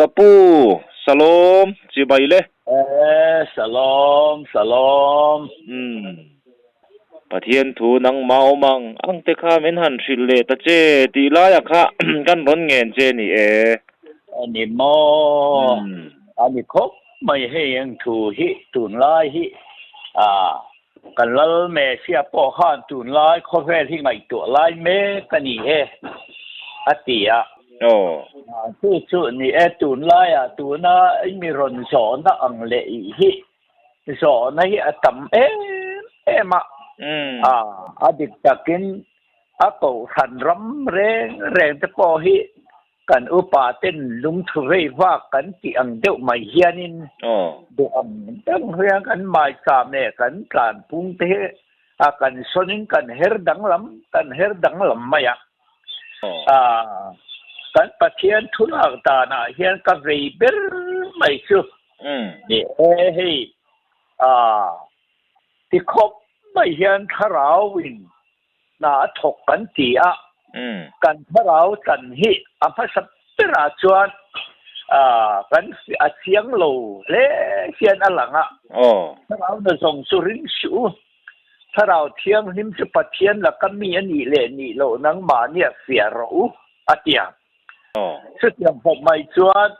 กะปูสโลมสิใบเลยสลอมสลอมอืมปะเทียนถูนังเมามังอังเตคาเมนหันสิเลตะเจตีลายะคะ กันร้นเงินเจนี่อันนี้โมอืมอันนี้ครบไม่ให้ยังถูฮิตุนไลฮิอ่ากันแล้วแม่เสียปอข้านตุนไลคอแฟที่ไงตัวไลแม่กันนี่อติอ่ะโอ้ชื่อนี่ตุนไลอ่ะตุนน่ะมีรอนสอนนะอังเลฮิสอนนะฮิอะตัมมาอดีตจักินอากูสันรำแรงจะพอฮิกันอุปาเต้นลุงทเรว่ากันที่อังเดียวไม่เฮียนินดูอังตั้งเรียงกันไม่สามเนี่ยกันการพุ่งเทกันสนิงกันเฮรดังลำไม่อะกันปะเทียนทุลักตาหน้าเฮียนกับเรเบอร์ไม่ชื่อนี่ที่คบไม่เห็นทาราววินน่าถกกันตีกันทาราวกันฮิอภัสเปราชวนกันเสียงโลเล่เสียงอลังทาราวน่ะส่งสุรินชูทาราวเทียงนิมจะปะเทียนแล้วก็มีอันนี้เลนี่โลนังมาเนี่ยเสียรู้เตียงสุดยังผมไม่ชวน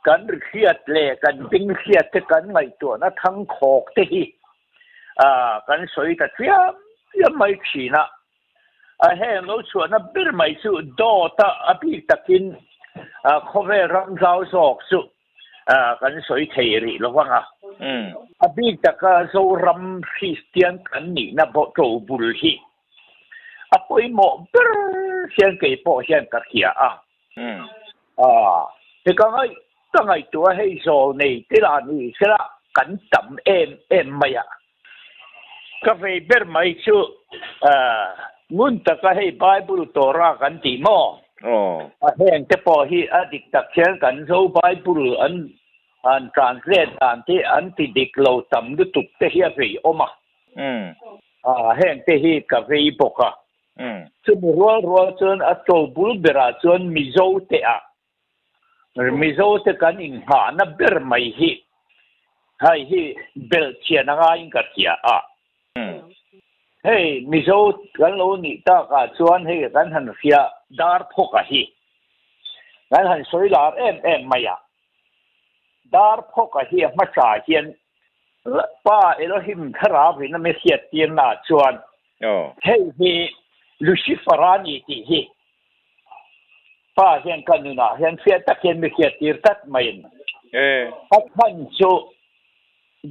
กันเครียดเล่กันปิ้งเครียดกันไงตัวนะทั้งโคกที่กันสวยแต่เสียไม่ขีนะเฮ้เราชวนนะบิดไม่สุดโดตาพี่ตะกินเขาเวรังเจ้าสอกสุกันสวยเทรีระวังพี่ตะก็โซรัมคริสเตียนกันนี่นะบอกโจบุลฮีปอยหมอบิดเสียงเก็บปอเสียงกักเขียแต่ก็ไงตัวให้โซนี่ที่ร้านนี้ใช่ละกันจำไม่อะกาแฟเบอร์ไม่ชื่องุนตะก็ให้ไบเบิลตัวรักันตีมอเห็นแต่พอที่อดีตตักเชียงกันโซ่ไบเบิลอันทรานสเลทอันที่ดิกเราทำด้วยตุกเทียฟรีออกมาเห็นแต่ที่กาแฟปกซึ่งรัวจนอัตโตบุลเบราจนมิโซเตะมิโซเตกันอิงหานะเบอร์ไม่ให้เบลเชียนังอิงกัดเสียเฮ้มิโซกันโลนี่ตากาชวนให้กันหันเสียดาร์พกะฮีกันหันสวยลาร์ไม่อะดาร์พกะฮีมาจ่าเฮียนป้าเอโลหิมคาราบินะไม่เสียเตียนน่าชวนเฮ้ลูซิฟารานีที่ฮีป้าเฮียนกันนู่นนะเฮียนเสียตะเคียนไม่เสียตีร์ตัดไม่พัดพันโซ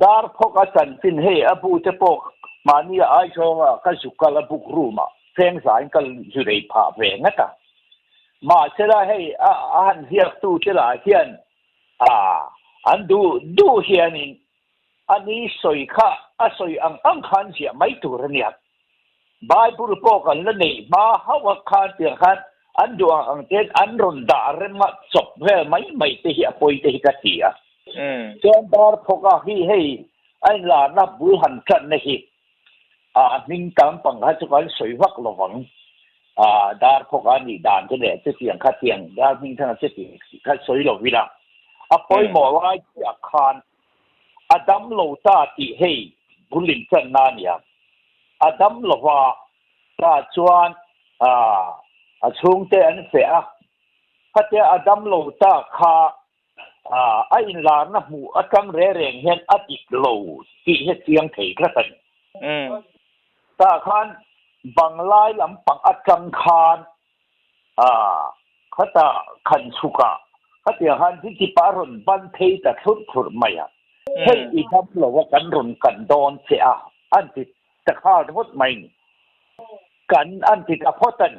ดาร์พกะสันตินเฮอบูเตปกมานี่ไอชงก็สุกละบุกรูมาเพ่งสายก็จุดไอผาเวงนะตามาเสร็จให้อันเฮียตู้เสร็จเฮียนอันดูเฮียนินอันนี้สวยค่ะสวยอังคันเสียไม่ถูกเนี่ยบายบุรุษพกันแล้วนี่มาหาวคันเตียงคันอันดูอังเทนอันรุนดาร์มาจบเพื่อไม่เที่ยปอยเที่ยกันเสียจนดาร์พกให้ไอ้ลานับบุหันกันนี่นิ่งกำปังฮัจกันสวยวักระวังดาร์พกนี่ด่านจะเนี่ยจะเสียงขัดเสียงดาร์นิ่งทางจะเสียงขัดสวยหลอกวิลาปอยหมอว่าอยากคานดัมโลตาที่ให้บุลินจันนานี่ดัมโลว่าตาจวนช่วงเตอันเสียพัทยาดัมโลตาคาไอ้ลานะมูกังเร่งเห็นอีกโลที่ให้เสียงเถียงกันตาคันบังไล่ลำปังอัดกังคานเขาตาขันสุกะเขาเตียหันที่ปารนบันเทแต่ทุดไม่อะเฮ้ยอีทับเราว่ากันรุนกันโดนเสียอันที่จะฆ่าทั้งไม่กันอันที่จะพอตัน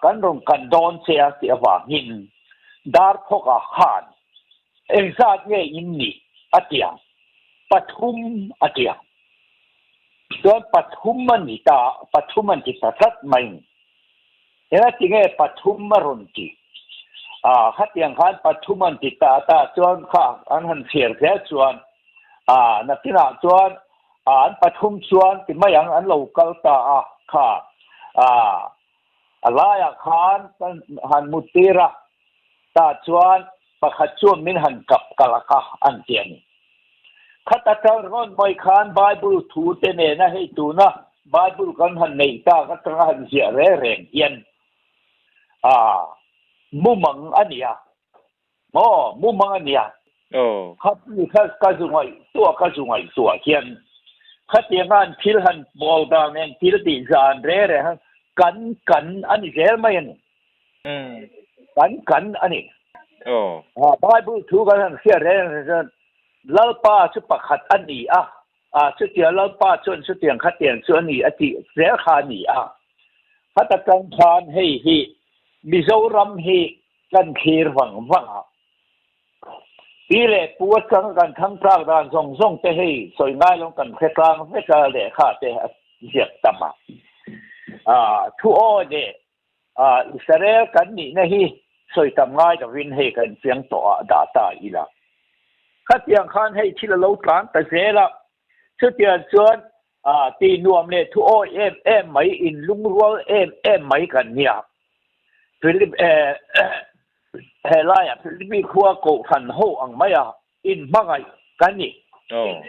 กันรุนกันโดนเสียว่าหินดาร์พกหานเอ็งซาเงี้ยอินนี่อัตยาปฐุมอัตยาส่วนปฐุมมันนี่ตาปฐุมมันที่ตัดไม่เห็นไหมที่เงี้ยปฐุมมารุนที่ขัดยังขันปฐุมมันที่ตาส่วนข้าอันหันเสียแค่ส่วนนักที่น่าส่วนอันปฐุมส่วนที่ไม่ยังอันเราเกาตาข้าอะไรขันหันมุติระ ตาชวนประคัดชวนมินหันกับกะละกะอันเตียนขัดตะรอนไม่ขานไบเบิลทูเตเนนะให้ตูนะไบเบิลกันหันในตาก็ต้องหันเสียแรงเย็นมุมังอันเนี้ยมุมังอันเนี้ยครับนี่ข้าก็จะไงตัวก็จะไงตัวเขียนขัดยังงานพิลหันบอลดาวเองพิลตีจานเร่ฮะกันอันนี้เจอไหมกันอันนี้ไบเบิลทูกันหันเสียแรงลัลป้าชุดประคัดอันนี้ชุดเดียวลัลป้าชนชุดเดียงขัดเดียงส่วนนี้อธิเสียขานี้ขัดตะกันทานให้มิโซรัมให้กันเคียร์ฟังปีเล่ปวดกันทั้งกลางด้านส่งเตะให้สวยง่ายลงกันแค่กลางไม่กล้าเละขาเตะเสียตั้มทุกคนเนี่ยอิสราเอลกันนี่นะฮีสวยตั้มง่ายแต่วินให้กันเสียงต่อดาตาอีละขัดยังคันให้ที่เรากลางแต่เสียละชุดเดียวส่วนตีนวมเนี่ยทุกคนไม่อินลุงรัวไม่กันเนี่ยฟิลิปไล่ฟิลิปมีขั้วโกขันโฮอังไม่อินบ้างไงกันนี่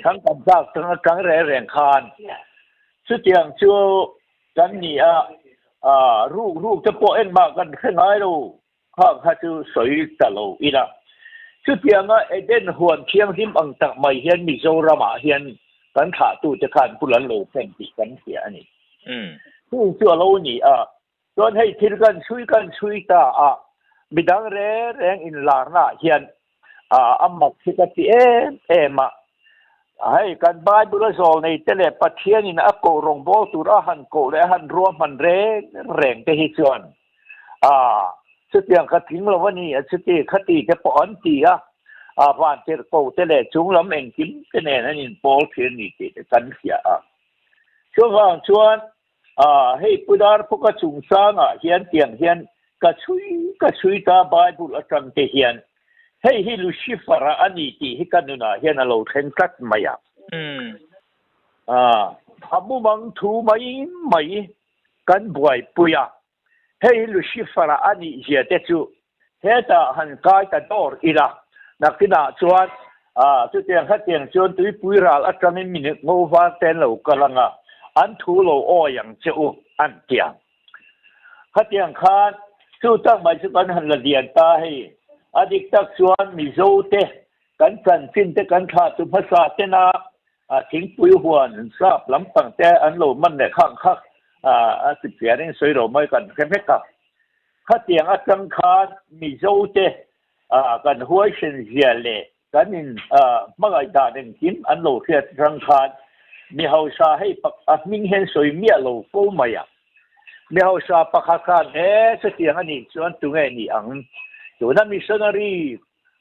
ทั้งกันเจ้าทั้งแรงคานชุดยังชัวกันนี่รูจะโปเอ็นมากันแค่ไหนรู้ข้าจะสวยตลอดอีละชุดยังเด่นหวนเชียงหิมอังตักไม่เห็นมิโซรามาเห็นกันขาตู้จะขันผู้หลันโลเป็นปีกันเสียนี่ผู้ชัวโลนี่ส่วนให้ทีกันช่วยตาบิดังแรงอินลาร์น่ะเห็นอัมมักสิกติมาให้กันบ้านบุรุษในเตเลปัทเทียนินะโกรงโบตุระหันโกและหันรวมมันแรงเตหิส่วนสุดยังขัดทิ้งเราวันนี้สุดที่ขัดตีจะปอนตีผ่านเจอโกเตเลจุงลำเองกินเตเนนั่นอินโปเทียนี่ติกันเสียช่วงให้ปุดาร์พวกจุงสร้างเฮียนเตียงเฮียนก็ช่วยตาบายบุรุษจังเทียนให้ลูซิฟาร์อันนี้ที่ให้กันนู่นเฮียนเราเห็นกัดไหมมุมังทูไม่กันบ่อยปุยให้ลูซิฟาร์อันนี้เสียเตจูเฮตาหันกายตาดอร์อีละนักที่น่าชวนจุดเตียงขัดเตียงชวนตุยปุยราอัตราไม่มีงูฟ้าเต้นเรากำลังอันทูโลโออย่างเจ้าอันเตียงขัดเตียงคานสู้ตั้งมาสุกันหันละเดียนตาให้อดีตตักชวนมิโซเตกันฟินเตกันขาดสุภาษาเตนาทิ้งปุยหัวนทราบลำปังแต่อันโลมันเนี่ยข้างสิบเสียนี่สวยเราไม่กันแค่เพกับขัดเตียงอัดจังคานมิโซเตกันหัวเชนเจียเล่กันนินเมื่อไงด่าเด่นกินอันโลเทียจังคานมีเฮาชาให้ปักมิ่งเห็นสวยเมียโลโฟมายมีเฮาชาปักขันสเตียงอันนี้ส่วนตัวนี้อังตัวนั้นมิชชันนารี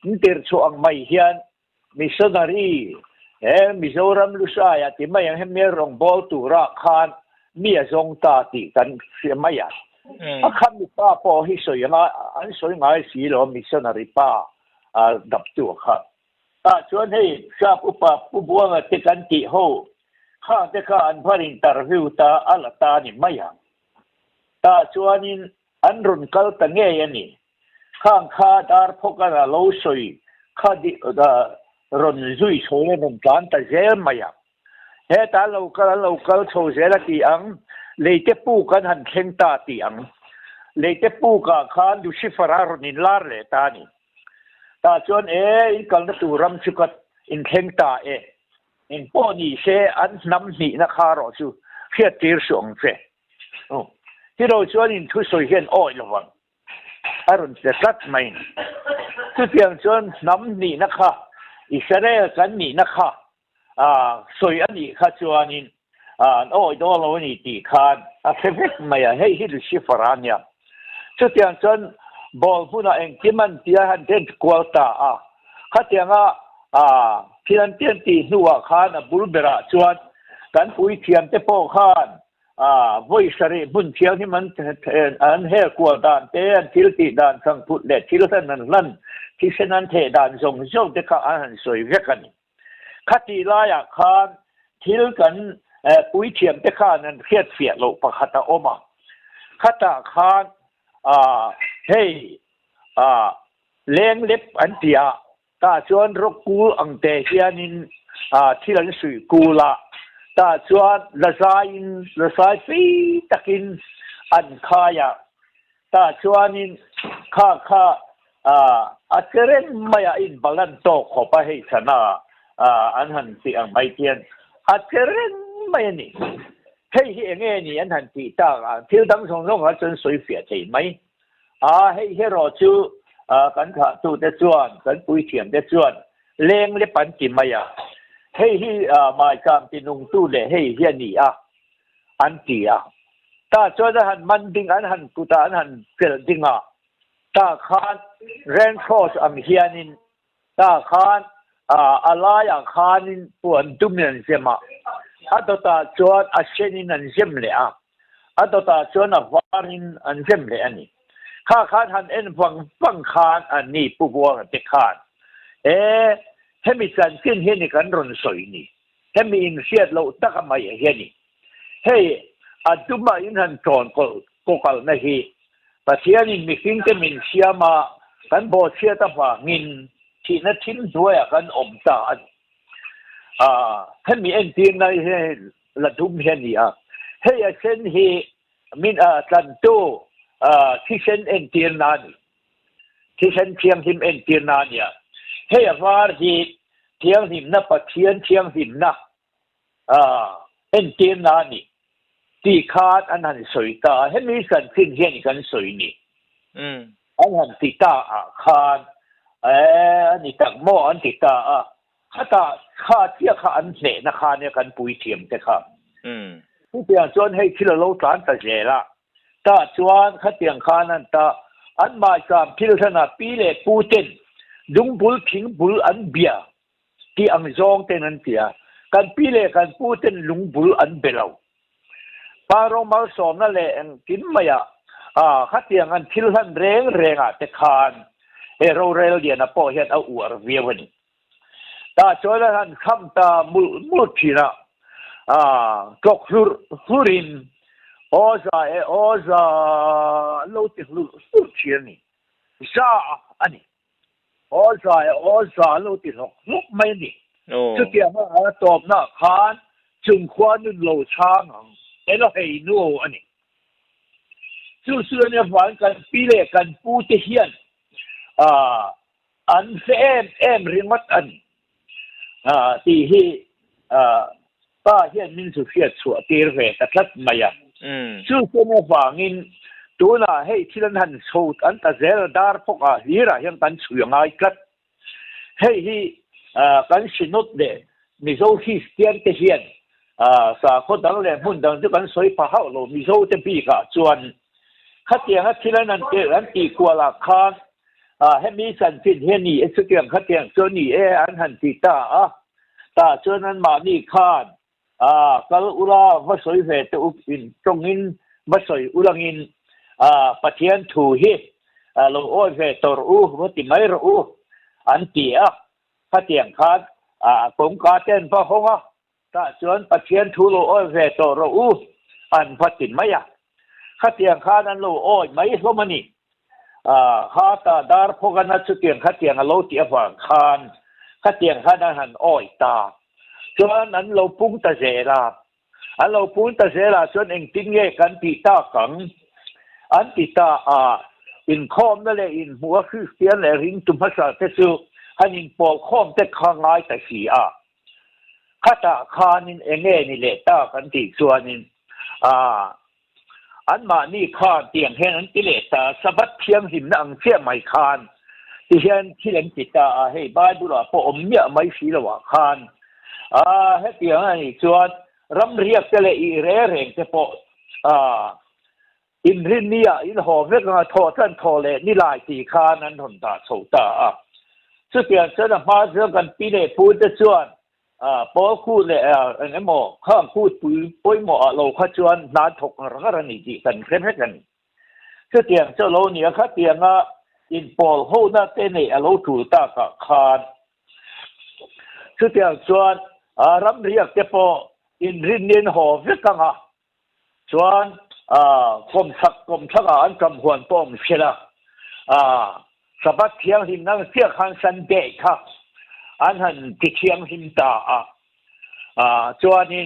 นี่เตอร์ชัวอังไม่เห็นมิชชันนารีมิโซรัมลุชายที่ไม่ยังเห็นมีรองบอลตัวรักขันมีจงตาติกันเสียไม่ยังขันมีป้าพอให้สวยงามอันสวยงามสีหล่อมิชชันนารีป้าดับตัวขันส่วนให้ชาปุปะปุบัวมาติกันติโฮข้าแต่ข้าอันพันอินเตอร์วิวตาอัลตานี่ไม่ยังชวนนินอันรุนกัลตังเงียนี่ข้างข้าดาร์พกันโลสวยข้าดิรุนจุยโชว์ในการแต่เจอไม่ยังเฮตาเรากัลโชว์เจอละที่อังเลยเตปูกันหันเข่งตาที่อังเลยเตปูกันข้าดูชิฟารารุนินลาร์เลยตานี่ชวนอินกัลนัตูรัมชุกัดอินเข่งตาอินป้อนี่เชอันน้ำนี่นะคารอชูเขียดตีร์สวงเชที่เราชวนอินทุสวยเห็นอ้อยละวังอรุณจะกัดไหมทุกอย่างชวนน้ำนี่นะคะอิสราเอลกันนี่นะคะสวยอันนี้ข้าชวนอินอ้อยตัวเรานี่ตีคานเฟเฟกไม่ให้ลูซิฟาร์เนี่ยทุกอย่างชวนบอลพูน่ะเองที่มันที่หันเด่นกวลตาข้าเตียงที่นั่นเตียนตีนัวขานบุลเบระชวนกันปุยเทียมเตโปขานวิสรีบุญเทียวที่มันอันเฮกวดานเตียนทิลติดานสังพุทธเดชทิลตันนั่นลั่นที่เช่นนั้นเทดานทรงโจเด็กอาหารสวยเวกันขัดตีลายขานทิลกันปุยเทียมเตขานนั้นเครียดเสียโลปะขัดตาโอมาขัดตาขานเฮ้ เลงเล็บอันเดียตาชวนรกกูอังเตเฮียนินที่หลังสุยกูละตาชวนละสายฟีตะกินอันคายาตาชวนนินข้าอาเจริญไม่อินบาลันโตขอไปให้ชนะอันหันสิอังไม่เทียนอาเจริญไม่นี่เฮ้ยเองนี่อันหันติตาเที่ยวดังสงลงจนสวยเสียใจไหมเฮ้ยรอชูกันขาตูได้จวนกันปุยเทียมได้จวนเลงเล็บปันกินมาอย่าเฮ้ยมาจามตินุงตู้เลยเฮ้ยเฮียนี่อันตีตาจวนหันมันดิ้งอันหันกุตาอันหันเกิดดิ้งตาขานเรนครอสอัมเฮียนินตาขานอะไรอย่างขานนินปวนตุมเนียนเสียมาตัวตาจวนอาเชนินอันเสียมเลยตัวตาจวนวารินอันเสียมเลยอันนี้ข้าขานหันเอ็นฟังขานอันนี้ผู้บัวเด็กขานให้มีสันติเฮียนี่กันรอนสวยนี่ให้มีอินเสียดเราตะกมาอย่างเฮียนี่เฮ้ยตุมาอินหันจอนก็กลนะฮีแต่เทียนี่มีสิ่งที่มีเสียมากันบ่เสียตะฝางินที่นั่นทิ้งด้วยกันอมตาให้มีเอ็นทีนในละทุ่มเฮียนี่ให้เช่นฮีมินสันโตที่เช่นเอ็นทีนนั่นที่เช่นเทียงหิมเอ็นทีนนั่นเนี่ยให้วาร์ฮีเทียงหิมนะปะเทียนเทียงหิมนะเอ็นทีนนั่นนี่ที่ขาดอันนั้นสวยตาให้มีสันติเฮียนี่กันสวยนี่อันนั้นติดตาขาดอันนี้ตั้งหม้ออันติดตาข้าเที่ยข้าอันเสนะข้าเนี่ยกันปุยเทียมแต่ครับผู้เปลี่ยนจวนให้ที่เราสารตะเจละตาจวนข้าเตียงข้านั้นตาอันมาจามพิลธนาปีเล่ปูเต็นดุงบุลพิงบุลอันเบียที่อังจงเต็นนันเตียกันปีเล่กันปูเต็นลุงบุลอันเบลาวปารองมาสอนนั่นแหละกินมาข้าเตียงอันพิลธันเร่งแต่ขานเราเรียนนะพ่อเห็นเอาอวดเวียวันตาจวนนั้นคำตามุดทีนะกอกลูรินโอซาโลติลูทีนี่ซาอันนี้โอซาโลติลูกไม่นี่จะเกี่ยวกับตอบนะขานจึงควรนึกโลช้างเราให้นูอันนี้เนี่ยฝันกันปีเล็กกันปูเทียนอันเอ็มริมัดอันที่ป้าเฮียนมินสุเฟียชัวตีเรตทัดมาอย่างเนี่ยฝันตัวน่ะให้ที่นั่นหันสูดอันตะเซลดาร์พกฮีระยังกันช่วยง่ายกัดให้กันชินุดเดมิโซฮิสเตียนเทียนสาคนดังเลยหุ่นดังที่กันสวยพะเฮาโลมิโซเตปีกะจวนขัดเตียงที่นั่นนั่นเกิดอันตีกว่าละคานให้มีสันติเฮนี่สุดเตียงขัดเตียงจวนนี่อันหันติตาจวนนั้นมานี่คานกัลอุลาวัสวยเวตอุปินตรงนี้วัสวยอุลังอินปะเทียนถูฮิโลโอเวตอรูวัติไม่รูอันตีขัดเตียงคานกงกาเต้นพะฮงตาจวนปะเทียนทูโลโอเวตอรูอันพัดตินไม่ข้าเตียงข้านั้นโลโอ้ยไม่สมนี่ข้าตาดาร์พกันนัดสุเตียงข้าเตียงโลเตียฝังคานข้าเตียงข้านั้นหันอ้อยตาจวนนั้นโลปุ้งตะเจราอันโลปุ้งตะเจราจวนเองติ้งเย่กันติตาขังอันติตาอินคอมนั่นแหละอินหัวคริสเตียนแหละริงตุภาษาเทสุอันอินปอลคอมแต่ข้างไงแต่สีข้าตาคานินเองนี่แหละตากันติส่วนนินอันมานี่ข้าเตียงเห็นอันติเลตาสะบัดเทียงหิมนังเชี่ยไม่คานที่เห็นที่เล่นจิตตาให้บ้านบุรุษพออมเนี่ยไม่สีละว่าคานให้เตียงอันนี้ส่วนรำเรียกจะเลยอีเร่งจะพออินรินเนี่ยอินหอมเรื่องทอท่านทอเลยนี่ลายตีคานั้นทนตาโสตาสุดเตียงเสด็จมาเรื่องกันปีเล่พูดจะส่วนพอคูดเลยอันนี้หมอข้างคูดปุ้ยหมอเราข้าชวนนานถกรักกันนี่จีกันเคล็ดให้กันเชื่อเตียงเจ้าเราเนี่ยข้าเตียงอินปอลโฮน่าเต้นเนี่ยเราถูตากคานเชื่อเตียงชวนรำเรียกเจ้าปออินรินเนียนหอวิกังชวนกรมชักอันกำหวนป้อมเชล่า สบัดเทียงหิมนั่งเสียขันสันเดย์ค่ะอันหันติเทียงหิมตาจวนนี้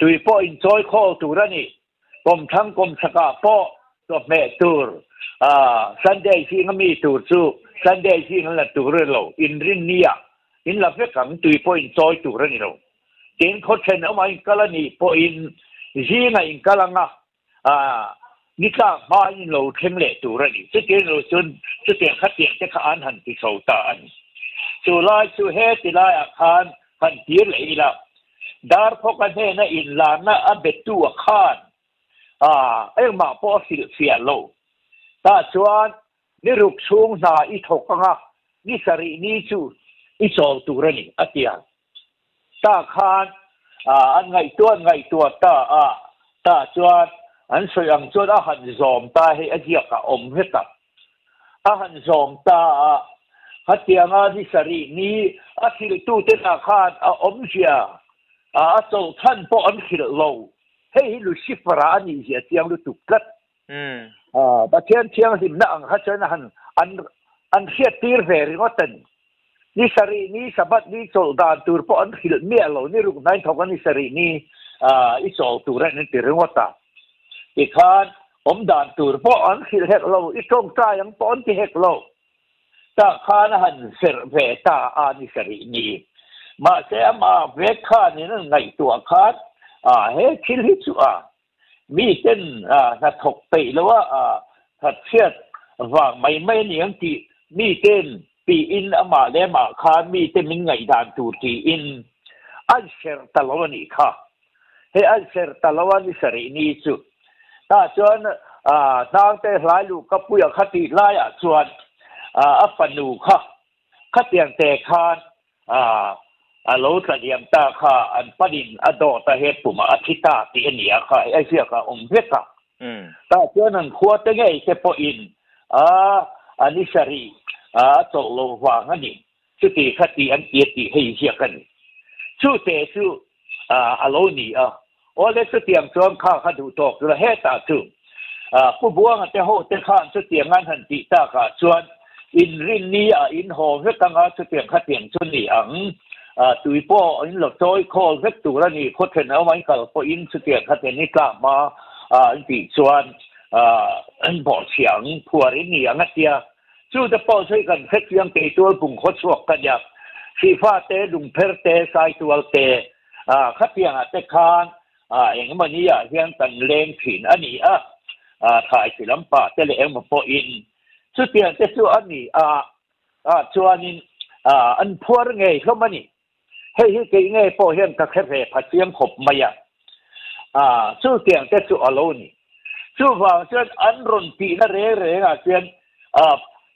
ตุยพ่ออินจอยข้อตัวนี่กรมทั้งกรมสกัดพ่อตัวแม่ตัวสันเดย์ที่เขามีตัวสู้สันเดย์ที่เขาละตัวเรื่องเราอินรินเนียอินละเฟกังตุยพ่ออินจอยตัวนี่เราเก่งโคตรเชนเอามาอินกาลนี่พ่ออินจีน่าอินกาลังนี่ก็มาอินเราเข้มเละตัวนี่จะเก่งเราจนจะเก่งขัดเก่งจะขานหันที่เขาตาอันสุไลสุเฮติไลอาคารหันตีเลยละดาร์พกันเฮนะอินลานะอับเบตัวขานเอ็งมาพอสิเสียโลตาชวนนี่รูปสูงนาอีทกงะนี่สรีนี่จูอีโซตัวนี่อติยาตาขานอันไงตัวตาชวนอันสวยอังชวนอาหันจอมตาให้อเดียกอมเฮตับอาหันจอมตาฮัตเตียงอาที่สรีนี้อาทิลตู้เต็นอาคารอมเสียโซท่านพ่ออันขิดโลเฮ้ยลูซิฟรานี่เสียเตียงลูตุกัดแต่เทียงหิมนะอังฮัจนะอันเสียตีร์เวริงอตันนี่สรีนี้สบัดนี้โซดานตูร์พ่ออันขิดเมียโลนี่รุกนั่นทกันนี่สรีนี้อิโซตูร์นั่นตีริงอตาอีกครั้งดานตูร์พ่ออันขิดเฮกโลอีกตรงใจยังพ่ออันที่เฮกโลตาข้านะหันเสรเวตาอานิสรีนีมาเสียมาเวข้านี่นั่นไงตัวข้าเฮ้คิดฮิตมีเต้นถ้าถกตีแล้วว่าถ้าเชื่อว่าไม่เนียงที่มีเต้นปีอินมาเลมาข้ามีเต้นมิงไงดานตูตีอินอันเสรตลวันนี้ค่ะเฮ้อันเสรตลวันนิสรีนีสุถ้าจวนนางเตะหลายลูกก็ปุยคติหลายจวนอัปนูค่ะขัดยังเตะคานโลกเดียมตาค่ะอันปดินอดอตาเฮตุมาอธิตาตีเนียค่ะไอเสียค่ะองเวกะตาเจ้านั้นขวดเงยเซปอินอันนี้สรีโตโลวางันนี่สุติขัดอันเกียติให้เสียกันชูเตชูอโลนี่โอเลสุติยมจอมข้าขัดดูตกแล้วเฮตาชูผู้บัวงันเตโฮเตข้านสุติยงานหันติตาค่ะชวนอินรินนี่อินโฮเฮตังอาสุติยงขัดยังชนนี่ตุยพ่ออินหลอกจอยคอเวกตัวนี่โคตรเห็นเอาไว้กับพ่ออินสุดเดียขัดนี่กล้ามาติชวนอันบ่อเสียงผัวรินี่อย่างเดียจู่จะพ่อช่วยกันเซ็กยังเตะตัวปุ่งโคตรสวกกันอย่างสีฟ้าเตะลุงเพลเตะสายตัวเตะขัดยังเตะคานอย่างมันนี่เฮียงตันเลงผินอันนี้ถ่ายสิลำปาเตะเลงมาพ่ออินสุดเดียเตะตัวอันนี้ชวนนี่อันพัวไงเขามานี่เฮ้ยเก่งไงพอเห็นตะเข็บผัดเสียงขบมาอย่างสู้เตียงแต่สู้อโลนี่สู้ฟังเช่นอันรุนตีนั่นเร่เช่น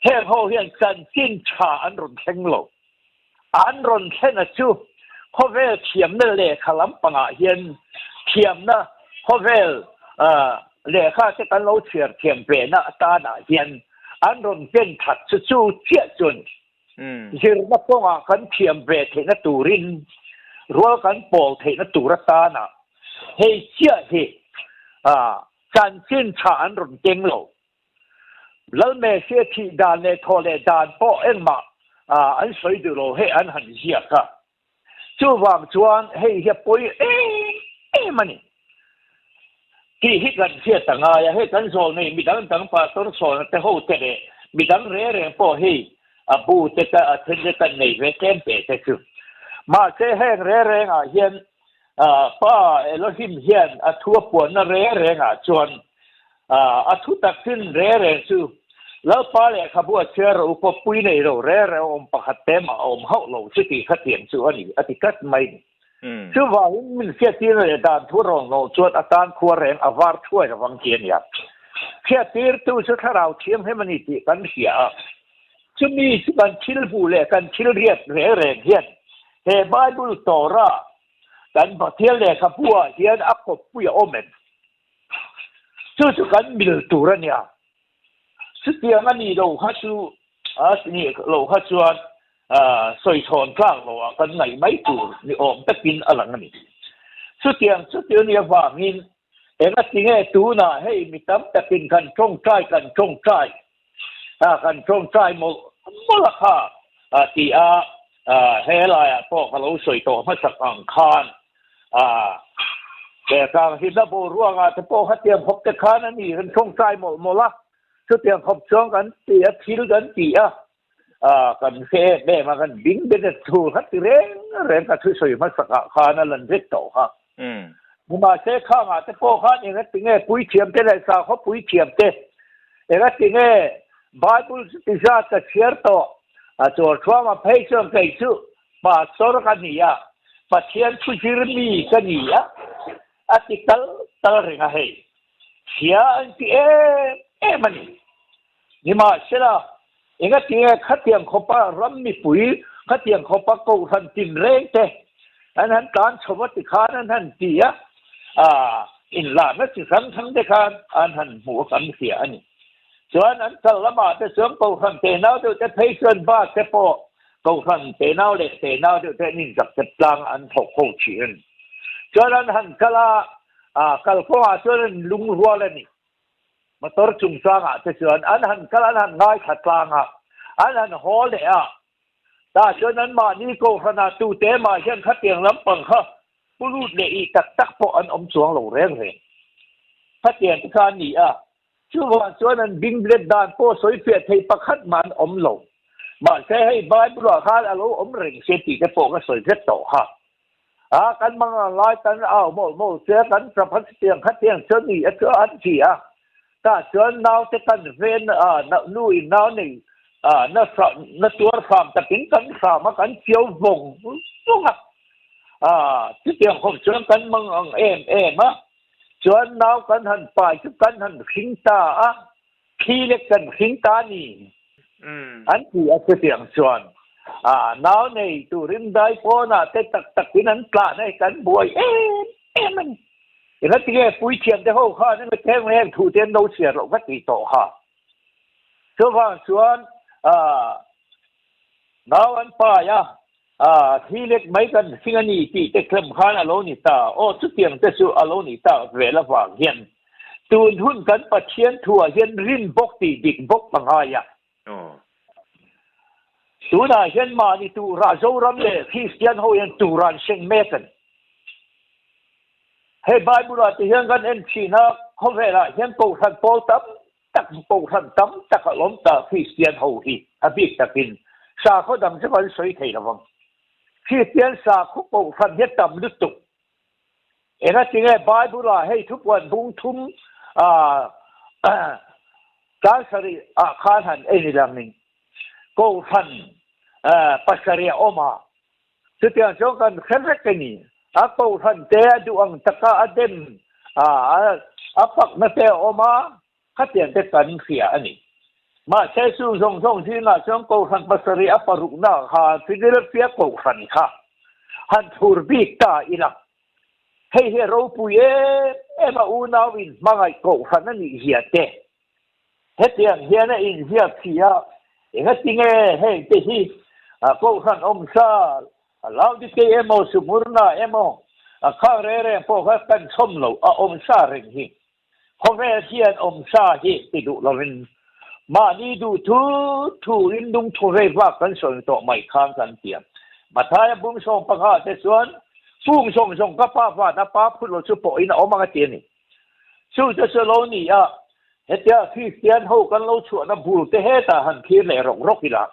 เฮ้ยเขาเห็นกันจิ้นชาอันรุนแข็งโลอันรุนแค่น่ะสู้เขาเวลเทียมนั่นเลยขลังปังเห็นเทียมนะเขาเวลเลขาจะกันเราเทียมเป็นนะตาหน้าเห็นอันรุนเป็นถัดสู้เชี่ยจนยืนนับว่ากันเทียมเวทนตูรินรัวกันโปลเทนตูรตานะเฮ้ยเชี่ยเฮการจิ้นฉานรุนเจงโลแล้วเมเสียที่ดานในทอเลดานโปเอ็นมาอันสวยดูโลเฮอันหันเสียค่ะจู่วางจวนเฮ้ยเฮียปุยมันนี่ที่ฮิกันเสียต่างเฮ้ยกันโซนี่มีดังต่างปาต้นโซนแต่โหเตะมีดังเร่โปเฮ้บูเตะเทนเจตันในเวเกมเปเตคือมาเช่แห้งเร่เฮียนป้าเอลหิมเฮียนทั่วปวนเร่จวนทุตักขึ้นเร่ซูแล้วป้าเลยขบวนเชื่ออุปปุยในเราเร่อมปะขัดเต็มอมเฮาเราสติขัดเตียงซูอันนี้อธิกัดไม่คือว่ามันเสียทีในด้านทั่วรองเราจวนอาการขัวแรงอวาร์ช่วยระวังเกียนอย่างเสียทีตู้ชุดถ้าเราเทียมให้มันอิติกันเสียจะมีการชิลบูเล่กันชิลเรียดเร่เฮียนเฮบายบุลตอระกันพอเที่ยวเล่ขับพัวเฮียนอักบปุยโอเมนจู่กันมิลตูระเนี่ยสุดที่อันนี้เราฮัจูนี่เราฮัจวนสอยชนกลางเรากันไหนไม่ตูนี่อมตะกินอะไรนี่สุดที่เนี่ยว่ามินเอ็งสิ่งไอ้ตูน่ะให้มีตั้มตะกินกันจงใจ kan trong trai mo la kha ti he la po ka lo soi to ma sak ang khanแต่การที่นับรู้ว่าจะพอเขาเตรียมพบจะค้านั่นนี่กันช่องใจหมดละจะเตรียมพบช่องกันเตียทิลกันเตียกันเซ่แม่มากันบิงเป็นถูกฮัตเร่งกันช่วยมาสักค้านั่นลันเร็ดต่อฮะมึงมาเซ่ข้างจะพอข้าเองก็ติงเง่ปุ๋ยเทียมเต้เลยสาวเขาปุ๋ยเทียมเต้เองก็ติงเง่ไบเบิลที่จะจะเชื่อต่อจวดชัวมาเพ่ช่องใจชื่อมาสอนกันนี่ปัจเจียนผู้จิรมีกันนี่artikel terrenga hei sia anti mani ni ma sela inga tinga khatiang khopa rammi pui khatiang khopa ko han tin reng te an kan chawati khan an tia in la na chi sam thang de khan an han mu kan sia ani chuan an salama te sum ko han te nau te phei chuan ba te po ko han te nau le te nau te nin jak te tlang an thok ho chin cho nên hẳn kala kalpo cho nên lung rua lên đi mà tôi chung sang thế cho anh hẳn kala hẳn ngay thật lang anh hẳn hó lệ ta cho nên mà đi câu hana tu tế mà hiện khát tiền lắm bằng ha bulu lệ tắc tắc po anh xuống lầu rèn rèn khát tiền cái anh nhỉ chứ mà cho nên binh lệ đàn po soi phiệt thấy bạc khát man lầu mà sẽ hay bài bulu khát alo rèn sẽ chỉ cái po cái soi rất tổ haกันมังลอยกันโมเสียกันประพัดเตียงขัดเตียงเชิญนี่เชื่ออันที่ถ้าเชิญนาวจะกันเวนนู่นนาวนี่นั่นตัวฟาร์มแต่เป็นกันฟาร์มกันเจียววงทุกที่เตียงผมเชิญกันมังเอ็มเชิญนาวกันหันไปชุกันหันขิงตาขี้เล็กกันขิงตานี่อันที่เตียงชวนnow này tụi rim đai po na te tak cáiนั้นปลาในกันบวยมันอย่างนั้นที่แกปุ้ยเทียมได้ห้องข้านั่นไม่แท้ไม่แห้งถูเตียนเราเสียเราก็ตีต่อค่ะส่วนnow อันป้ายที่เล็กไม่กันสิ่งนี้ที่จะเคลมข้าอโลนิตาชุดเตียงจะสู้อโลนิตาเวลาว่างเห็นตูนหุ่นกันปัจเจียนถั่วเห็นรินบกตีดิกบกบางหายตัวน่ะเห็นมานี่ตัวราโจรำเลยคริสเตียนเขาเห็นตัวรันเชงเมกันเฮ้ยบายบุรุษที่เห็นกันเอ็นชีนะเขาเวลาเห็นปูทันโปตั้มตักปูทันตั้มตักล้มตาคริสเตียนเขาฮีบิกตะกินสาเขาดังจะมันสวยเท่ระวังคริสเตียนสาเขาปูทันเห็ดตั้มลุตุเอ็นจริงไอ้บายบุรุษให้ทุกวันบุ้งทุ่มการสรีข้าหันเอ็นดังนี้กูทันปัสเรียออกมาสุดที่อันสองกันเข็นเล็กนี่กูทันเตะดูอังตะกาเดมปักมาเตะออกมาขัดเตียนเตะกันเสียอันนี้มาใช้สู้ส่งที่น่ะสองกูทันปัสเรียปรุกน่ะหาฟิลิปเปียกูทันค่ะฮันทูร์บิกตาอีลักเฮ้ยเราปุยมาอูนาวินมาไงกูทันนั่นนี่เหี้ยเตะเฮ็ดอย่างเหี้ยนั่นอินเหี้ยเสียเองก็จริงเฮ้ยที่กูขันซาเราดิเกเอโมสุมุรนาเอโมข้าเร่พวกเขาเป็นชมเราซาเร่งฮีพอแม่เทียนซาฮีติดุเราเป็นมานี่ดูทูรินดุงทูเรว่ากันส่วนต่อไม่ข้างกันเตียมมาท้ายบุ้งส่งประกาศแต่ส่วนบุ้งส่งก็ป้าว่าน้าป้าพูดเราชุบปอยน่ะออกมาเตียนี่สู้จะเสลนี่เฮ็ดที่เตียนเขากันเราชวนน้ำบูเตะเฮตาหันคีเลยรกอีหลัง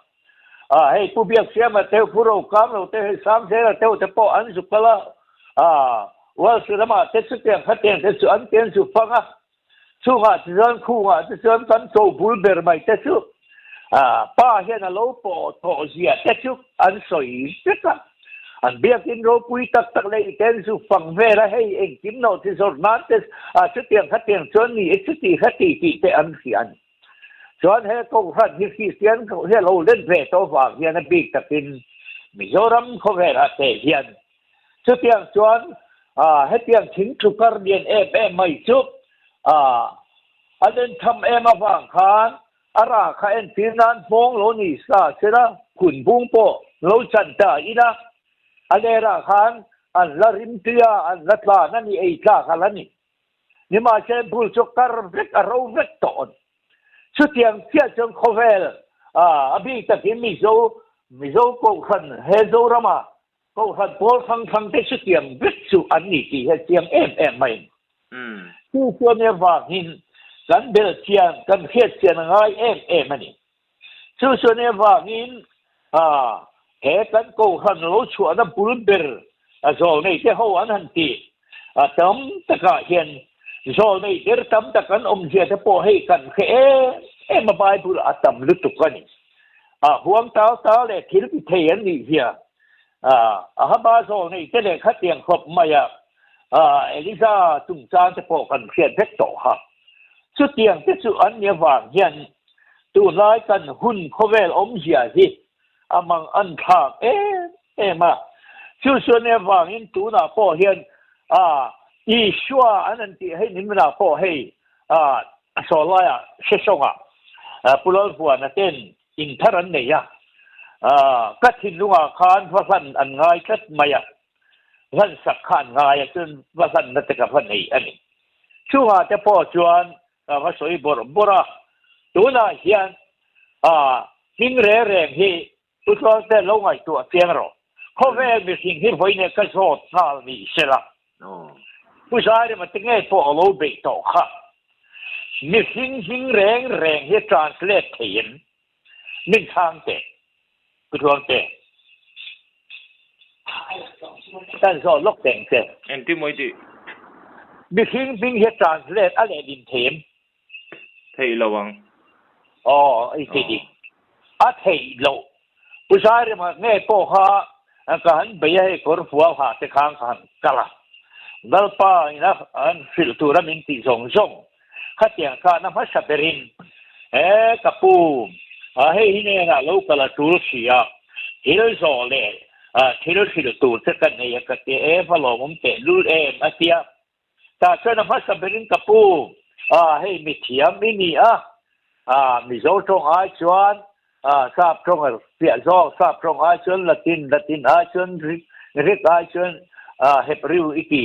ให้ผู้เบียกเสียมาเตะผู้เรากำเราเตะให้สามเสียเตะแต่ปออันสุกละว่าสุดมาเตะสุดเตียงขัดเตียงเตะสุดอันเตียงสุดฟังสู้จะเดินคู่จะเดินกันโจบุลเบอร์ไม่เตะสุดป้าเห็นเราปอโตเสียเตะสุดอันสวยเตะอันเบียกินเราปุยตักเลยเต้นสุฟังเวลาให้เองกินโนที่สุดนั้นเตสุดเตียงขัดเตียงส่วนนี้สุดที่ขัดตีเตะอันเสียนส่วนให้กูขัดที่คริสเตียนเขาให้เราเล่นเพลย์ตัวฝากเฮียนบีกตะกินมิโซรัมเขาเวลาเตะเฮียนสุดเตียงส่วนให้เตียงทิ้งทุกการเรียนไม่จุบอันนั้นทำมาฟังขานอาราคาเอ็นที่นั้นมองโลนิสาเสร็จขุนบุ้งโปโลจันตาอีนะอันเดราคานอันละริมเตียอันละตานั่นนี่ไอ้ข้าขลันนี่มาเช่นพูดจกการเวกเราเวกตอน ชุดเตียงเสียจงโคเวลอภิตะกินมิโซโกขันเฮโซรามาโกขันโพลฟังเตชุดเตียงวิสุอันนี้ที่เฮเตียงไม่ผู้ควรเนี่ยว่าหินกันเบลเซียนกันเฮียเซียนง่ายมันนี่ผู้ควรเนี่ยว่าหินเฮกันโกขันโลชัวนั่นปูนเบลโซนี่ที่เขาอันนั้นที่ตั้มตะกะเห็นโซนี่เดี๋ยวตั้มตะกันเสียจะพอให้กันมาไปพูดตั้มลุตุกันนี่ห่วงตาเลยที่พิเทียนนี่เฮียฮะบาโซนี่จะเลยขัดเตียงครบมาอย่างเอลิซาตุงจานจะพอกันเพียนเพชรโตฮะสุดเตียงที่สุดอันเนี่ยวางเห็นตัวร้ายกันหุ่นโคเวลเสียสิมังอันทางมาส่วนเนี่ยว่าเห็นตัวน่ะพอเห็นอีชัวอันนั้นที่ให้นิมน่ะพอให้สอลายเชชงปุโรหัวนั่นเองอินทรันเนี่ยก็ทิ้งลุงคานว่าสันอันง่ายชัดมาอย่างสันสักขานง่ายจนว่าสันนั่นจะกับพันนี้อันนี้ช่วงจะพอจวนว่าสวยบระตัวน่ะเห็นหิ้งแรงที่อุตส่าห์แต่ลงไอ้ตัวเสียงเราเขาแค่มีสิ่งที่ไว้ในกระสอบทามีเสละผู้ชายเนี่ยมันจะง่ายพอเอาไปต่อค่ะมีสิ่งแรงที่ translate เห็นนึ่งทางเตะผู้ชายเตะแต่ก็ลกแต่งเตะเอ็นที่มวยดิมีสิ่งที่ translate อะไรดินเทมเฮ้ยระวังไอ้ที่ดิเฮ้ยโลผู้ชายเนี่ยมันง่ายพอค่ะการไปให้คนฟัวหาที่ข้างกันกละดัลป้านะอันฟิลตูรามินติส่งขัดยังการน้ำพัชเบรินกับปูให้ที่นี่นะลูกกละตูเสียฮิลโซเล่ฮิลฟิลตูเสกันเนี่ยก็เตะฟลอมเตะลูเมาเสียแต่ส่วนน้ำพัชเบรินกับปูให้มิเทียมินีมิโซจงไอชวนทราบตรงเสียจอกทราบตรงไอชวนละตินไอชวนริกไอชวนเฮบริวอีกี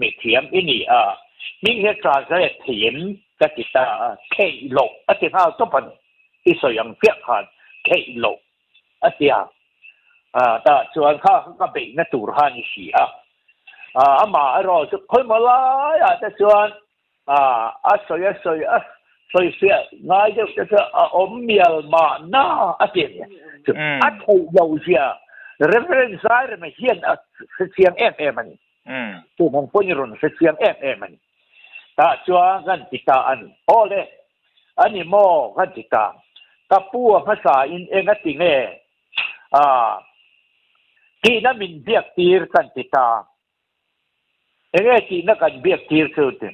มิเทียมอินี่มิ่งเหตุการณ์จะเทียมกับกิตาเคโลที่เขาต้องเป็นที่สยังเพียขันเคโลที่แต่ส่วนข้าก็เป็นนักตุรหานิสีมาเราจะค่อยมาไล่แต่ส่วนสวยเสียง่ายจะเมียมาหน้าเนี่ยถูกเราเสียreference อะไรไม่เห็นเสียงมันตัวมันพูดอย่างนั้นเสียงมันแต่ช่วงกันติดตาเลยอันนี้โม่กันติดตากับผู้ภาษาอินเองก็ติงที่นั่นมินเบียกตีร์กันติดตาที่นั่นกันเบียกตีร์สุด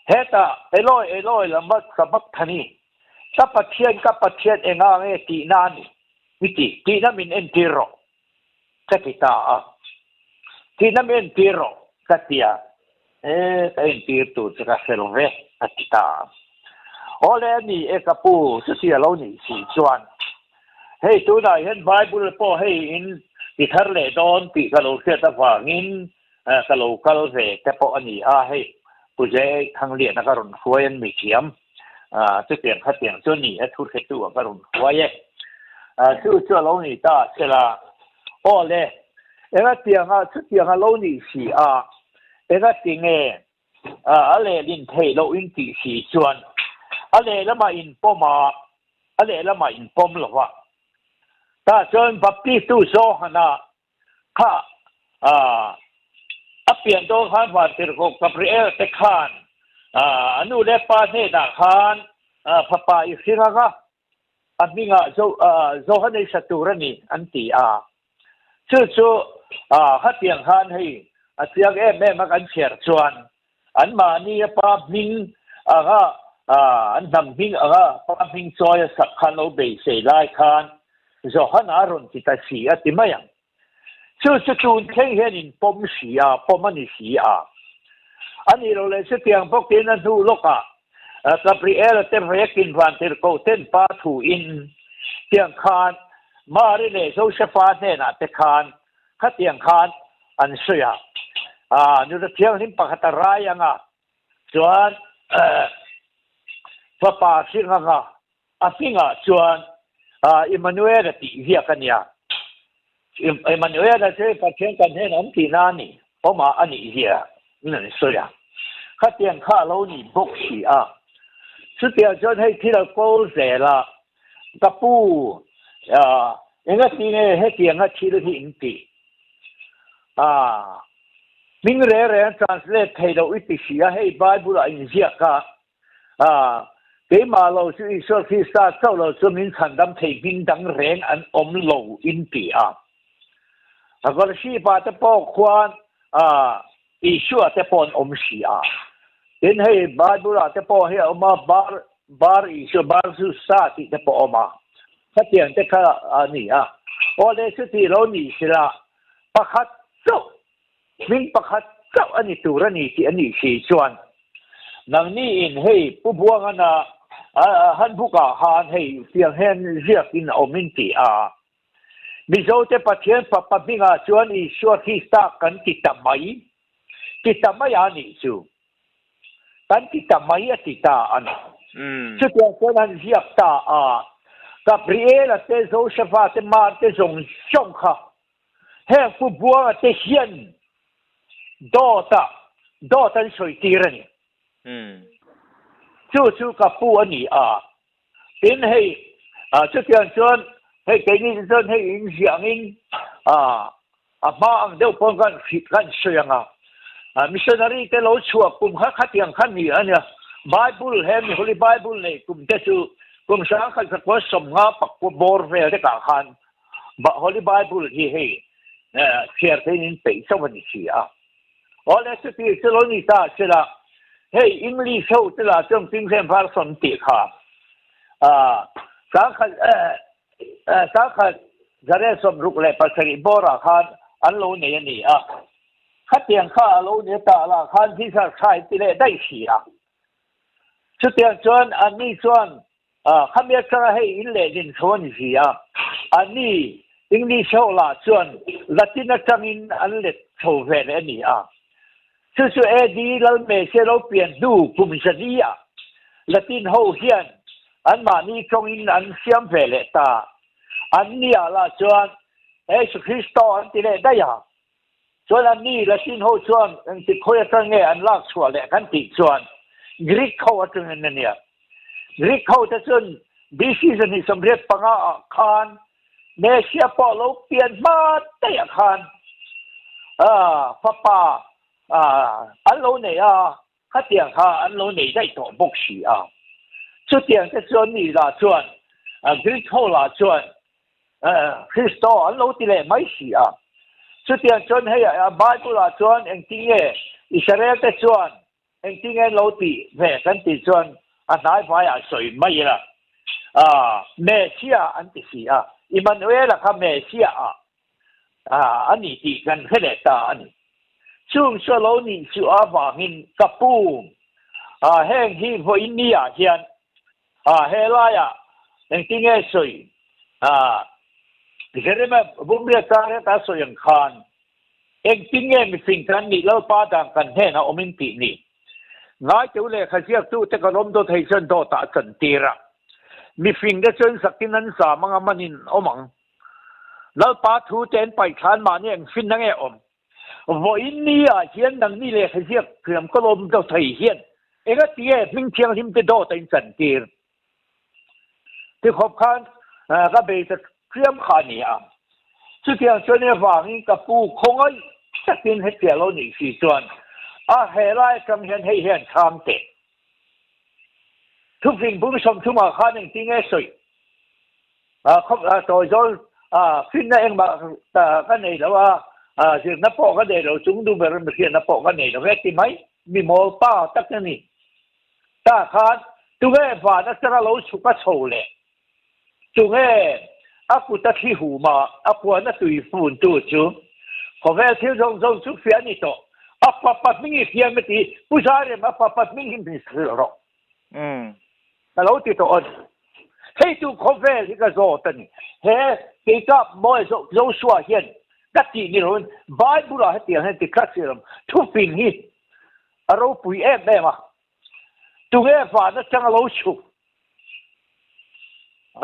เฮต้าเอลอยลำบากสมัครทันีกับปัจเจียนเองที่นั่นวิธีที่นั่นมินเอ็นทีโรกัติตาที่นั่นเป็นทีโรกัติยาแต่เป็นทีร์ตัวจะกัสเซลเวกัติตาโอเลนี่กับผู้สุดที่เรานี่สี่จวนเฮ้ตัวไหนเห็นไบเบิลพอให้อินที่ทะเลดอนที่กะโลเสียตะฟังอินกะโลเสแต่พออันนี้ให้ผู้ใจทางเรียนนักการุณฟวยมีเขียมจะเปลี่ยนขัดเปลี่ยนจนนี่ทุกข์ตัวการุณฟวยชื่อเรานี่ตาเสละโอ้เลยเตียงชุดเตียงเรานี่สีจริงอะไรลินเทเราอินตีสีจวนอะไรแล้วมาอินปอมาอะไรแล้วมาอินปอมหรอวะแต่จนบัพติตุโซฮานะข้าเปลี่ยนตัวขันวันที่เรากับเรียลเตคานนูเลปาเนดาคานพระปาอิสิระก็อันนี้ก็โซฮันในสตูรันี่อันที่ชื่อฮัตยังฮันให้เสียงแม่มากันเชียร์ชวนอันมานี่ปาบิงอันนำบิงปาบิงซอยสักขันเอาไปเสียไล่คานโซฮันอารอนที่ตาสีที่ไม่ยังชื่อตูนเข่งเห็นอินปอมสีปอมันสีอันนี้เราเลยเสียงพวกที่นั่นดูโลกกับเรียลเต็มเรียกินวันที่เขาเต้นปาถูอินเตียงคานมาเรื่อยๆโซเชียลฟาเนน่ะเตคานขัดเตียงคานอันเสียนี่จะเที่ยวนิ่มปากตรายยังส่วน พระป่าสิงห์อ่ะสิงห์ชวนอิมมานูเอลตีเฮียกันเนี่ยอิมมานูเอลจะประเทศกันให้น้ำตีนานี่เพราะมาอันนี้เฮียนั่นสุดอ่ะข้าเตียงข้าเรานี่บกชีสุดเดียวจนให้ที่เราโกเสละกระปูยังก็ตีเนี่ยให้เตียงก็ชี้ที่อินตีมิงเร่ๆ translate ให้เราอิติชีให้ Bible อินเดียก็เกี่ยมาเราสุอิสระที่สาเจ้าเราจะมีขันดำเทมิงดังแรงอันอมโลอินตีก็ชีพาจะปอกควานอิชัวจะปอนอมชีเห็นให้ Bible จะปอกให้ออกมาบาร์อิชัวบาร์สุสาติจะปอกออกมาถ้าเตียงจะข้านี่โอ้เลสุที่เรานี่สิละประคัดเจ้ามิงประคัดเจ้าอันนี้ตัวนี่ที่อันนี้สี่ชวนนังนี่อินให้ผู้บวงนะฮันผู้ก่าหานให้เพียงเห็นเรียกอินอมินตีมิโซเตปะเทียนปะมิงชวนอีชัวที่สากันติดไม่อันนี้จูกันติดไม่ติดอันชุดเดียวกันเรียกตากับเรียลเตโซเชฟาเตมาเตจงชงค่ะให้ผู้บวงเตเฮียนดอตันสวยตีรันจู่กับผู้อันนี้เป็นให้ชุดเดียวกันให้เกิดนี่จนให้อินเสียงอินบ้างเดี๋ยวพงกันผิดกันเสียงมิชชันนารีเตเราชัวกุมขัดยังขันนี่อันเนี้ยไบเบิลเห็น Holy Bible เนี่ยกุมเจ้ากุมสร้างขันสักว่าสมงาปักว่าบอร์เวลได้กางขันHoly Bible ที่ให้เขียนให้นินไปสักวันนี้สิอ๋อแล้วสุดที่จะลงนี่ตาเสร็จละเฮ้ยอังกฤษเขาจะละจงทิ้งเส้นผ่านสนติค่ะสร้างขันจะได้สมรุกเลยปัจจัยบราขันอันโลเนี่ยนี่ขัดเตียงข้าโลเนี่ยตาละขันที่จะใช้ที่เลยได้สิชุดเตียงจวนอันนี้จวนข้ามีจะให้อินเลดินชวนสิอันนี้อังกฤษเขาละจวนละตินจังอินอันเล็ดโชว์เวรนี่จู่เอดีเราเมเชเราเปลี่ยนดูภูมิศาสตร์ละตินเขาเฮียนอันมานี่จงอินอันเสียมเวรตาอันนี้ละจวนเอสุคริสต์อันที่เลยได้จวนอันนี้ละตินเขาจวนอันที่เขาจะเงยอันลากชัวเลยกันติจวนกรีกเขาจะเงินเนี่ยกรีกเขาจะจวนบีซีจะนี่สำเร็จปังคานเนเชียพอเราเปลี่ยนมาได้คานป้าอันโลเนี่ยขัดเตียงข้าอันโลเนี่ยได้ตัวบุกชีชุดเตียงจะจวนนี่ละจวนกรีกเขาละจวนคริสโตอันโลที่เลยไม่ชีชุดเตียงจวนให้บาบุละจวนเองทิ้งอิสราเอลจะจวนเองทิ้งโลที่เวกันติจวนอันไหนฝ่ายสวยไม่ละเมเซียอันที่สี่อิมมานูเอลค่ะเมเซียอันนี้ที่กันแค่เด็ดตาอันนี้ช่วงโลนี่ช่วงว่าหินกับปูแห้งหินพออินเดียเฮียนเฮลายเองทิ้งสวยที่เรียกว่าบุญเรียกตาสวยอย่างคันเองทิ้งมีสิ่งนั้นนี่แล้วป้าดังกันแห่นะอมินตินี่ง่ายจะเลยข้าเสียตู้แต่ก็ล้มตัวไทยชนตัวตาสันติระมีสิ่งที่ชนสักที่นั้นสามังมันนินอมังแล้วป้าทูเจนไปชานมาเนี่ยฟินนั่งว่าอินเดียเฮียนดังนี่เลยข้าเสียเขื่อนก็ล้มตัวไทยเฮียนเองก็ตีมิ่งเชียงทิมจะโดตันสันติระที่ขบขันก็ไปจะเคลื่อนขานี่สุดที่ชนเนี่ยว่างี้กับปูคงไอ้สักทีให้เสียเราหนีสี่ส่วนเฮลัยกำเห็นให้เห็นคำเตะทุกสิ่งผู้ชมทุกมาข้าหนึ่งที่ง่ายสุดเขาตัวโจขึ้นได้เองมาแต่ก็ในแล้วว่าสิ่งนับปอกก็ได้เราจุงดูแบบมันเขียนนับปอกก็ในเราแค่ที่ไหมมีโมป้าตักนี่ถ้าขาดตัวแม่ฝ่านักจะเราชุกโชว์เลยตัวแม่กูตัดที่หูมากูนั่นตุยฝุ่นตัวจูขอแค่เที่ยวจงชุกเสียนี่ตัวปัดมิ่งเขียนไม่ตีผู้ชายเนี่ยมาปัดมิ่งหินเป็นสิ่งหรอกแต่เราติดตัวให้ดูคอฟเฟ่ที่ก็โจตันเฮ้ที่ก็มวยโจชัวเฮียนกัดจีนี่รุ่นไบบุระให้เตียงให้ติดคัดเสียมทุกปีนี้เราปุยได้มาตัวเอฟานั่นจังเราชุก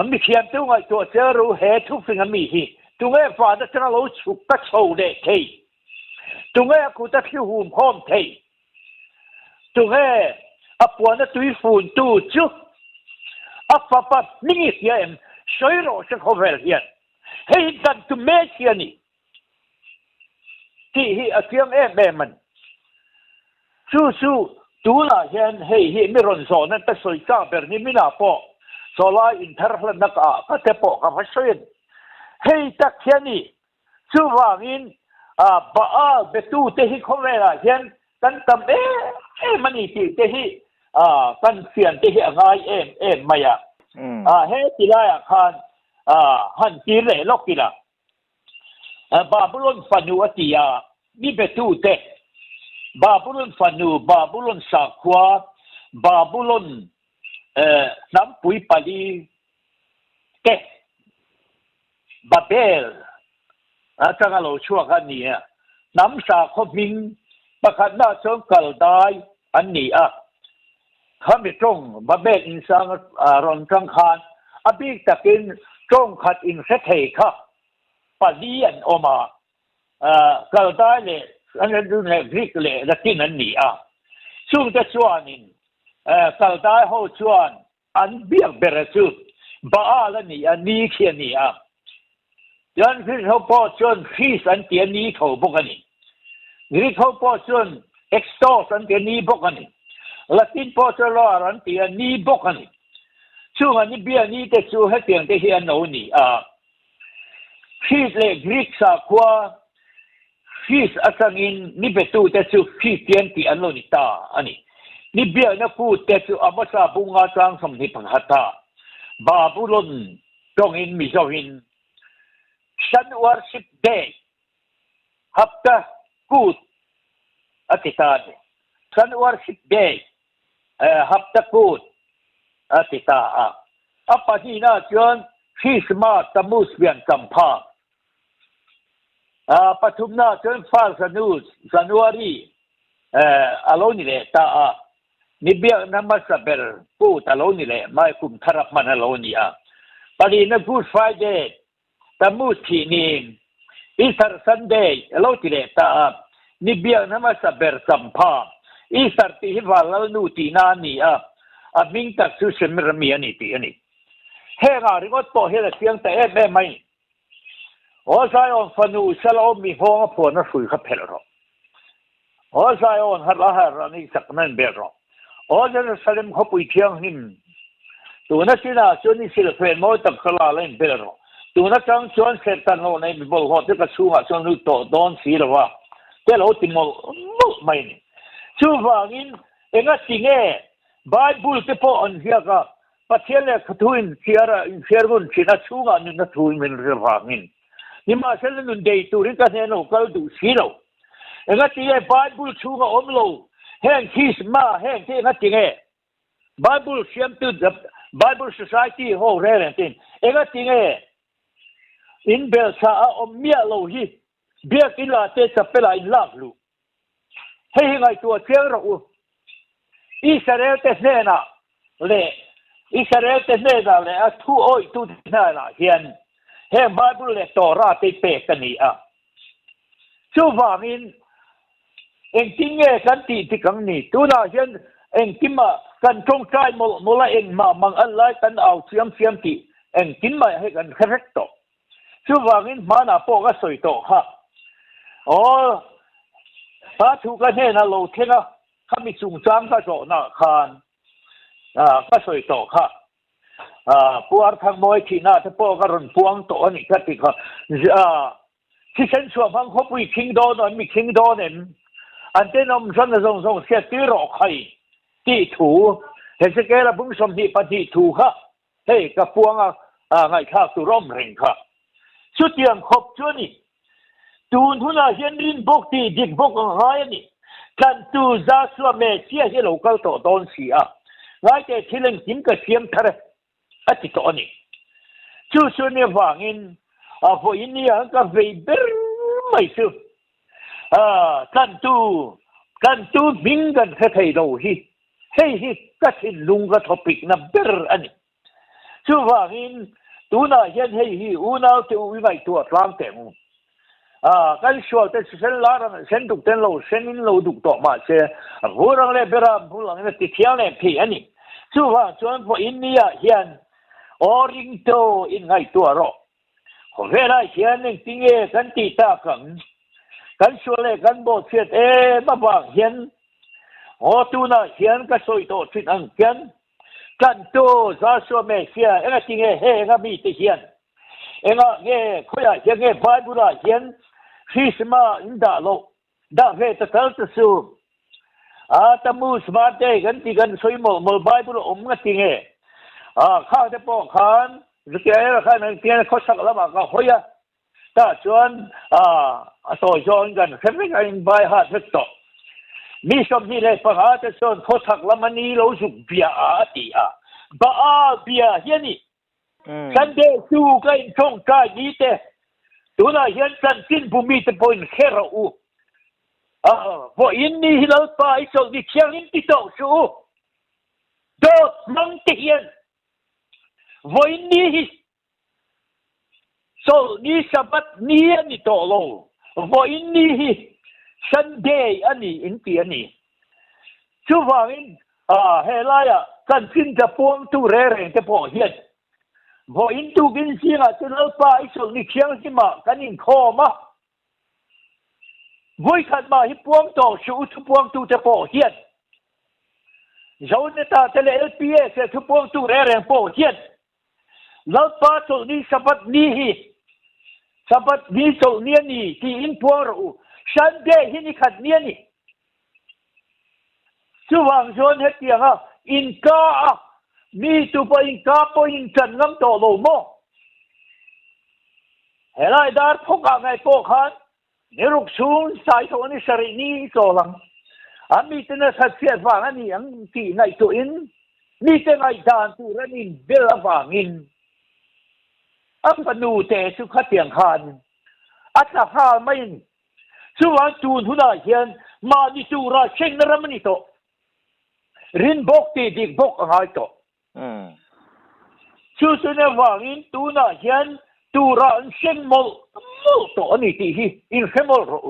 mi khiam tu ngai to cheru he thu finga mi hi tu nge fa da chana lo chu ka chou de thei tu nge ku ta thiu hum khom thei tu nge apua na tui fun tu chu apa pa mingi hiam shoiro se khovel hian hei kan tu me hiani ti hi atiam man chu tu la hian hei hi mi ron zo na ta soi ka ber ni mina po sola in thar hla na ka te po ka fasoin hei tak hiani chu wangin ba betu te hi khomela hian kan tam mani ti te hi kan fian te hi ngai maya he tilaya khan han ti le lokila babulon fanu atia mi betu te babulon fanu babulon sakwa babulon nam pui pali te babel changa lo chua kan ni nam sa khoming pakhat na chong kal dai an ni khami tong babel insang ron tang khan abi takin tong khat in se thei kha pali an oma kal dai le an du ne greek le latin an ni chung ta chuanin kal dai ho chuan an biak berachu ba la ni ani khian ni yan khi ho po chuan khis an ti ani tho bokani greek ho po chuan extos an ti ani bokani latin po chuan lo an ti ani bokani chung ani bi ani te chu he tiang te hian no ni khis le greek sa kwa khis asangin ni betu te chu christian ti an lo ni ta ani ni bia na pu te chu amasa bunga chang som ni panghata babulon tongin mizohin sun worship day hapta kut atitan sun worship day hapta kut atita apa ni na chuan Christmas tamus bian kampa pathumna chuan fal sanus January alo ni le ta ni bia namasaber pu talo ni le mai kum tharap man alo ni pali na good friday tamu thi ni easter sunday alo ti le ta ni bia namasaber sampha easter ti hiwal nu ti na ni ming tak su semir mi ani ti ani he ga ringot po he la siang ta mai o sai on fanu salo mi ho pho na sui kha phel ro o sai on har ni saknan be ro o Jerusalem ho pui thiang him tu na sina choni sil phen mo tak khala len be ro tu na chang chon set tan ho nei bol ho te ka chu ha chon lu to don si lo wa te lo ti mo mai ni chu wangin enga tinge bible te po on hia ka pathiale khathuin siara in sergun china chunga ni na thuin men re wangin ni ma sel nun dei tu ri ka ne no kal du si lo enga ti bible chunga omlo heng kis ma heng te enga tinge bible siam tu bible society ho re ren tin enga tinge in bel sa om mia lo hi bia ila te chapela in lak lu hei ngai tu chiang ro Israel te na le Israel te na le thu oi tu na hian he bible le torah te pe kani chu wangin eng tinge kan ti kang ni tu na hian eng kima kan chong trai mo la eng ma mang an lai kan au siam ti eng kin ma he kan correct to chu wangin mana po ga soi to ta thu ka ne na lo thena khami chung chang ka zo na khan ka soi to puar thang moi thi na te po ka ron puang to ani ka ti kha chi sen chua phang kho pui king do no mi king do nen an te nom san na zong se ti ro khai ti thu he se ke la bung som ti pa ti thu kha hei ka puang ngai kha tu rom ring kha chu tiang khop chu ni tun thuna hian rin bok ti dik bok ngai ni kan tu za swa me chia he local to don si ngai te thileng kim ka siam thare ati to ni chu ne wangin vo in ni ka ve ber mai su kan tu bingan kha thai do hi hei ka thin lung ka topic na ber ani chú vàng in tú na hiện hay hi u nào tu u ngay tua lang tiếng cái số tên sen lá rằng sen đục tên lâu sen in lâu đục to mà se vô rằng lẽ bera vô rằng lẽ tiệt lẽ phi anh chú vàng chuan po India hiện oring to in ngay tua ro về lại hiện nên tiếng nghe kan ti ta kan số lẽ kan bộ chuyện mà vàng hiện tu na hiện cái soi to chuyện anh hiện kan to za so me sia enga tinge he enga mi te hian enga nge khoya nge bible hian Christmas inda lo da ve ta tal ta su ta mu smart day kan ti kan soi mo bible nga tinge kha te po khan zike khan ang tian kho sak la ma ka hoya ta chuan so join kan khemi kan bai ha to mi som ni le pa ha te son kho sak la mani lo su bia ti ba bia hian ni kan de su ka in chong ka ni te tu na hian san tin bu mi te point khera u vo in ni hilal pa I so ni chiang in ti to su do mang te hian vo in ni so ni sabat ni ni to lo vo in ni Sunday ani in ti ani chu wangin he la kan tin ta pom tu re te po hian vo in tu gin singa chen alpa I so ni chiang si ma kan in kho ma voi khat ma hi pom to su tu pom tu te po hian zone ta tele LPS se tu pom tu re po hian lalpa so ni sabat ni hi sabat ni so ni ni ti in po ro Sunday hi ni khat ni ni chu wang zone he tiang in ka mi tu po in ka po in chan ngam to lo mo helai dar phok ngai po khan niruk sun sai to ni sari ni so lang ami tena sat sia wang ani ang ti ngai to in ni te ngai dan tu ran in bel awang in am panu te su khat tiang khan ata ha mai chu wang tu huna hian ma ni tu ra cheng na ramani to rin bok ti dik bok ngai to chu su ne wang in tu na hian tu ra an cheng mol to ani ti hi in khemol ro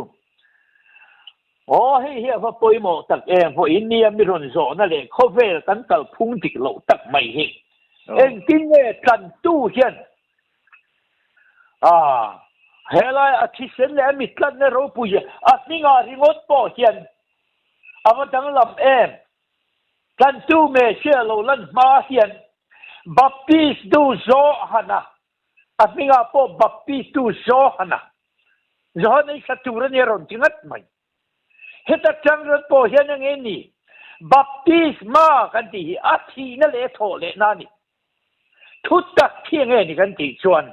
he he va poi mo tak vo in ni mi ron zo na le kho vel kan kal phung dik lo tak mai hi en tin ne kan tu hian helai a thi sen le mi tlan ne ro pu ye a singa ringot po hian ava dang lam kan tu me she lo lan ma hian baptis du zo hana a singa po baptis du zo hana zo nei satura ne ron tingat mai heta chang ro po hian ang ni baptis ma kan ti a thi na le tho le na ni thut tak thieng ni kan ti chuan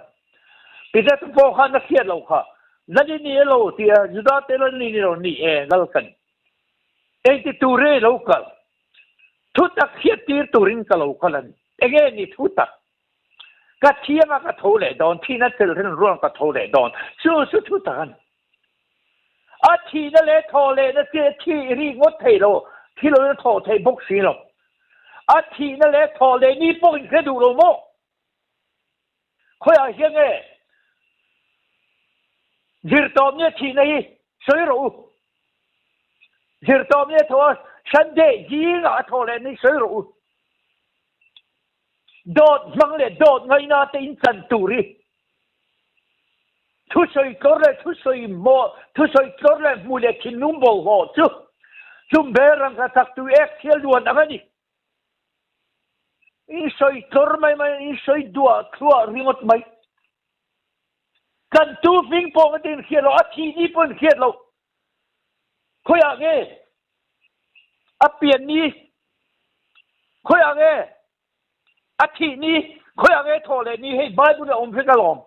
Pida tu po khan na khiat lo kha nani ni lo tia juda telo ni lo ni gal kan ti tu re lo kal thu tak khiat tir turin ka lo khalan ege ni thu tak ka thianga ka tho le don thi na tel ren ruang ka tho le don su thu tan a thi na le tho le na se thi ri ngot thei lo thi lo na tho thei bok si lo a thi na le tho le ni po in khe du lo mo khoi a hiang Zir tom ne thi nahi soi ro Zir tom ne tho Sunday ji nga tho le ni soi ro dot mang le dot ngai na te in chan tu ri thu soi kor le thu soi mo thu soi kor le mu le kin num bo ho chu zum berang ka tak tu ek thiel duan angani in soi kor mai in soi dua thua ringot mai kan tu fing po ngatin khiat lo a thi ni pon khiat lo khoya nge a pian ni khoya nge a thi ni khoya nge tho le ni hei bible om phe ka lom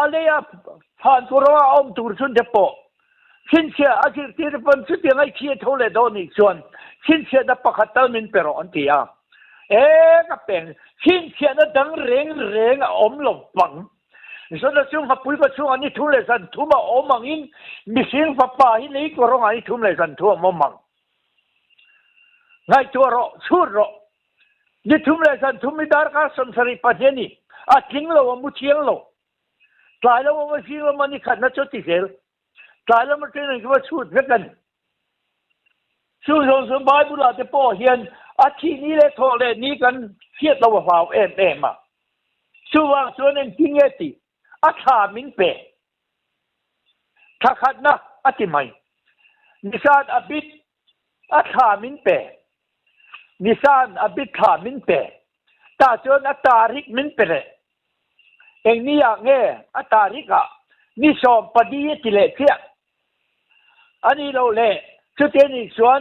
ale ya phan ko ro om tur sun de po sin sia a ji ti de pon su ti ngai khiat tho le do ni chuan sin sia da pakhatal min pero an ti a ka pen sin sia na dang reng om lo pang so na chung hapui pa chung ani thu le san thu ma omang in missing papa hi nei ko rong ani thum le san thu mo mang ngai tu ro sur ro นี่ทุ่มเลยสันทุ่มไม่ได้ก็สมสริปัจเจนี่ทิ้งเราว่ามุเชียงเราตายแล้วว่าสิ่งว่ามันนี่ขัดนัดจุดที่เสียตายแล้วมันเป็นอะไรว่าชุดเพื่อกันชุดของสมบัติบุรุษจะพ่อเฮียนที่นี้เลยโทษเลยนี้กันเทียบตัวฝ่าเอ็มอ่ะช่วงส่วนนึงทิ้งเอติถามินเปถ้าขัดนะที่ไม่นิสานอบิดถามินเปนิสานอบิดถามินเปตาจนตาริกมินเปเลยเองนี่อย่างเงี้ยตาริกะนี่สอบปฏิเสธเลยเที่ยอันนี้เราเลยชุดนี้ส่วน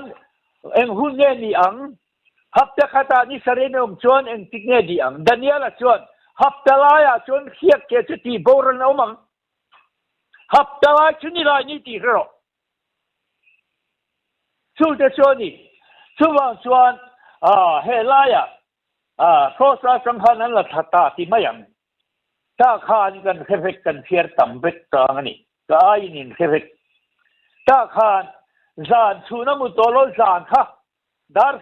เองหุ่นเงี้ยนี่อังฮับตะขัดนี่สเรนอมส่วนเองติกเงี้ยดีอังดานิเอลส่วนฮับตะลายส่วนเขียกเกี่ยชุดที่โบราณเอามังฮับตะลายชุดนี้ลายนี่ตีเราชุดเดียวส่วนนี้ส่วนเฮลายโคสาสังหารนั้นละทัตตาที่ไม่ยังถ้าข้านี่กันเฟกกันเทียร์ต่ำเบ็ดต่างนี่ก็ไอ้นี่เฟกถ้าข้าจานชูน้ำมุตโลจานค่ะดาร์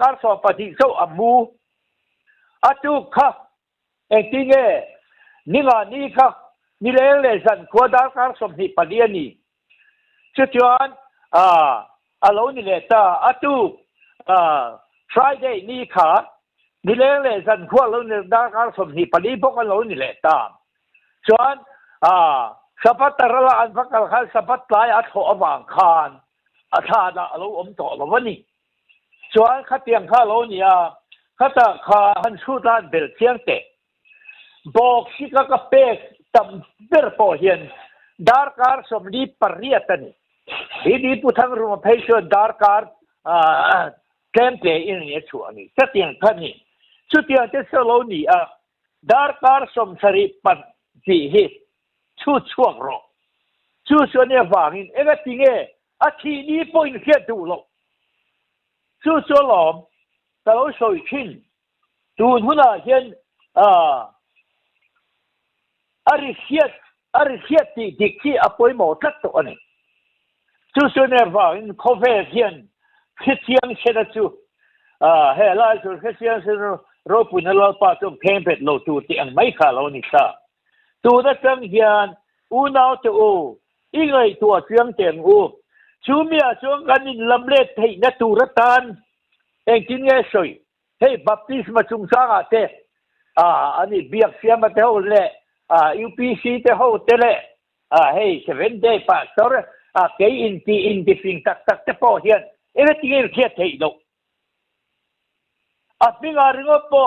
การสอบปฏิเสธอามูจุกค่ะเองที่เงี้ยนี่งานนี้ค่ะนี่เลยจันขวดดาร์การสอบที่ปฏิญาณีชุดจวนเรานี่เลยตาจุกFriday นี่ค่ะนี่เลยจันขวดเราเนี่ยดาร์การสอบที่ปฏิพวกเรานี่เลยตามส่วนสัปดาห์ละอันพักกันสัปดาห์อัดหัวบางคานถ้าเราต่อแล้ววันนี้ส่วนข้าเตียงข้าเราเนี่ยข้าตาข้าหันสู้ด้านเบลเทียงเตะบอกสิกากเป๊กตั้มเบอร์พอเห็นดาร์การสมดีปริยัตินี่ดีผู้ทั้งรวมเพชรดาร์การแคมเปญอินเดียชัวนี่ข้าเตียงข้านี่ชุดเตียงที่เราเนี่ยดาร์การสมสริปันจีฮิชุดช่วงรอชุดส่วนเนี่ยฟังอินเอ็งติเงที่นี้พออินเสียดูโลชุดส่วนหลอมแต่เราสวยขึ้นดูหุ่นอาเห็นอาริเซียที่ดิที่อภัยหมดทักตัวนี่ชุดส่วนเนี่ยฟังอินคอเฟ่เห็นคิดเสียงเช่นจู่เฮล่าสุดคิดเสียงเช่นเราพูดเราป้าต้องเพ่งเป็ดเราตัวที่อันไม่ขาเรานี่ซะตัวนั้นจังเฮียนอูน่าจะอูอีกไงตัวเสียงเต็งอูชูเมียช่วงกันนี่ลำเล็ดให้นัตุรตันเองกินเงี้ยสวยให้บัพติสมาจุงสางอาเตอันนี้เบียกเสียมาเท่าเล่UPC เท่าเตเล่ให้7 day pass ตัวเกย์อินที่ฟิงตักเท่าพอเฮียนเอ็งที่เงี้ยเขียดให้ดูมีงานงบปอ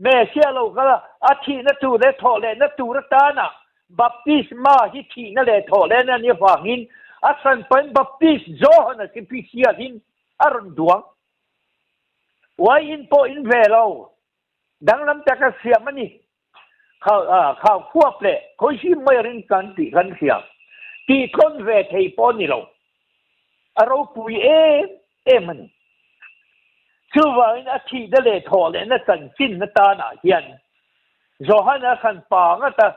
เมเชียโลก็ที่นัตุเล่ทอเล่นัตุรตันบัพติสมาที่นั่นเล่ทอเล่นั่นเนี่ยฟังอินสันเป็นบัพติสโจฮันสิพิเศษหินรุนดวงว่าอินโปอินเวลาดังนั้นแต่ก็เสียมันนี่เขาควบเลยเขาชิมไม่รินกันตีกันเสียที่คนเวทให้ปอนี่เราปุยมันชื่อว่าอินที่นั่นเลยทอเลยนั่นสันจินนั่นตาหน้าเฮียนโจฮันขันปางแต่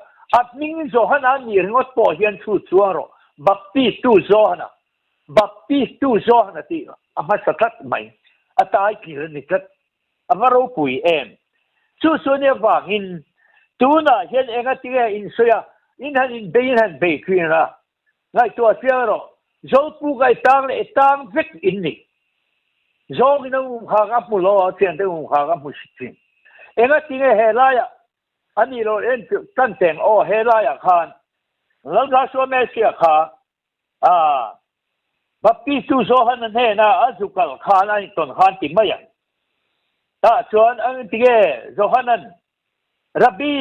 มิงโจฮันนี่เรื่องว่าปอเฮียนชุดชัวร์บัพติสตูโจฮันที่มาสักไหมตายกี่เรื่องนี่ครับมาเราปุยชุดส่วนเนี่ยว่าอินตัวน่ะเห็นเองที่อินเสียอินเบย์คืนละไงตัวเสียหรอโจปูไก่ตั้งฟิกอินนี่โจกินข้าวกับมุลล์เสียงเต็มข้าวกับมุสิจินเองที่เฮลายอันนี้เราตั้งแต่งเฮลายขันแล้วก็ส่วนแม่เสียขาบัพติสตูโจฮันนั่นเองนะสุกัลขันอันนี้ต้นขันที่ไม่ยังถ้าส่วนอันที่โจฮันนั่นรับบี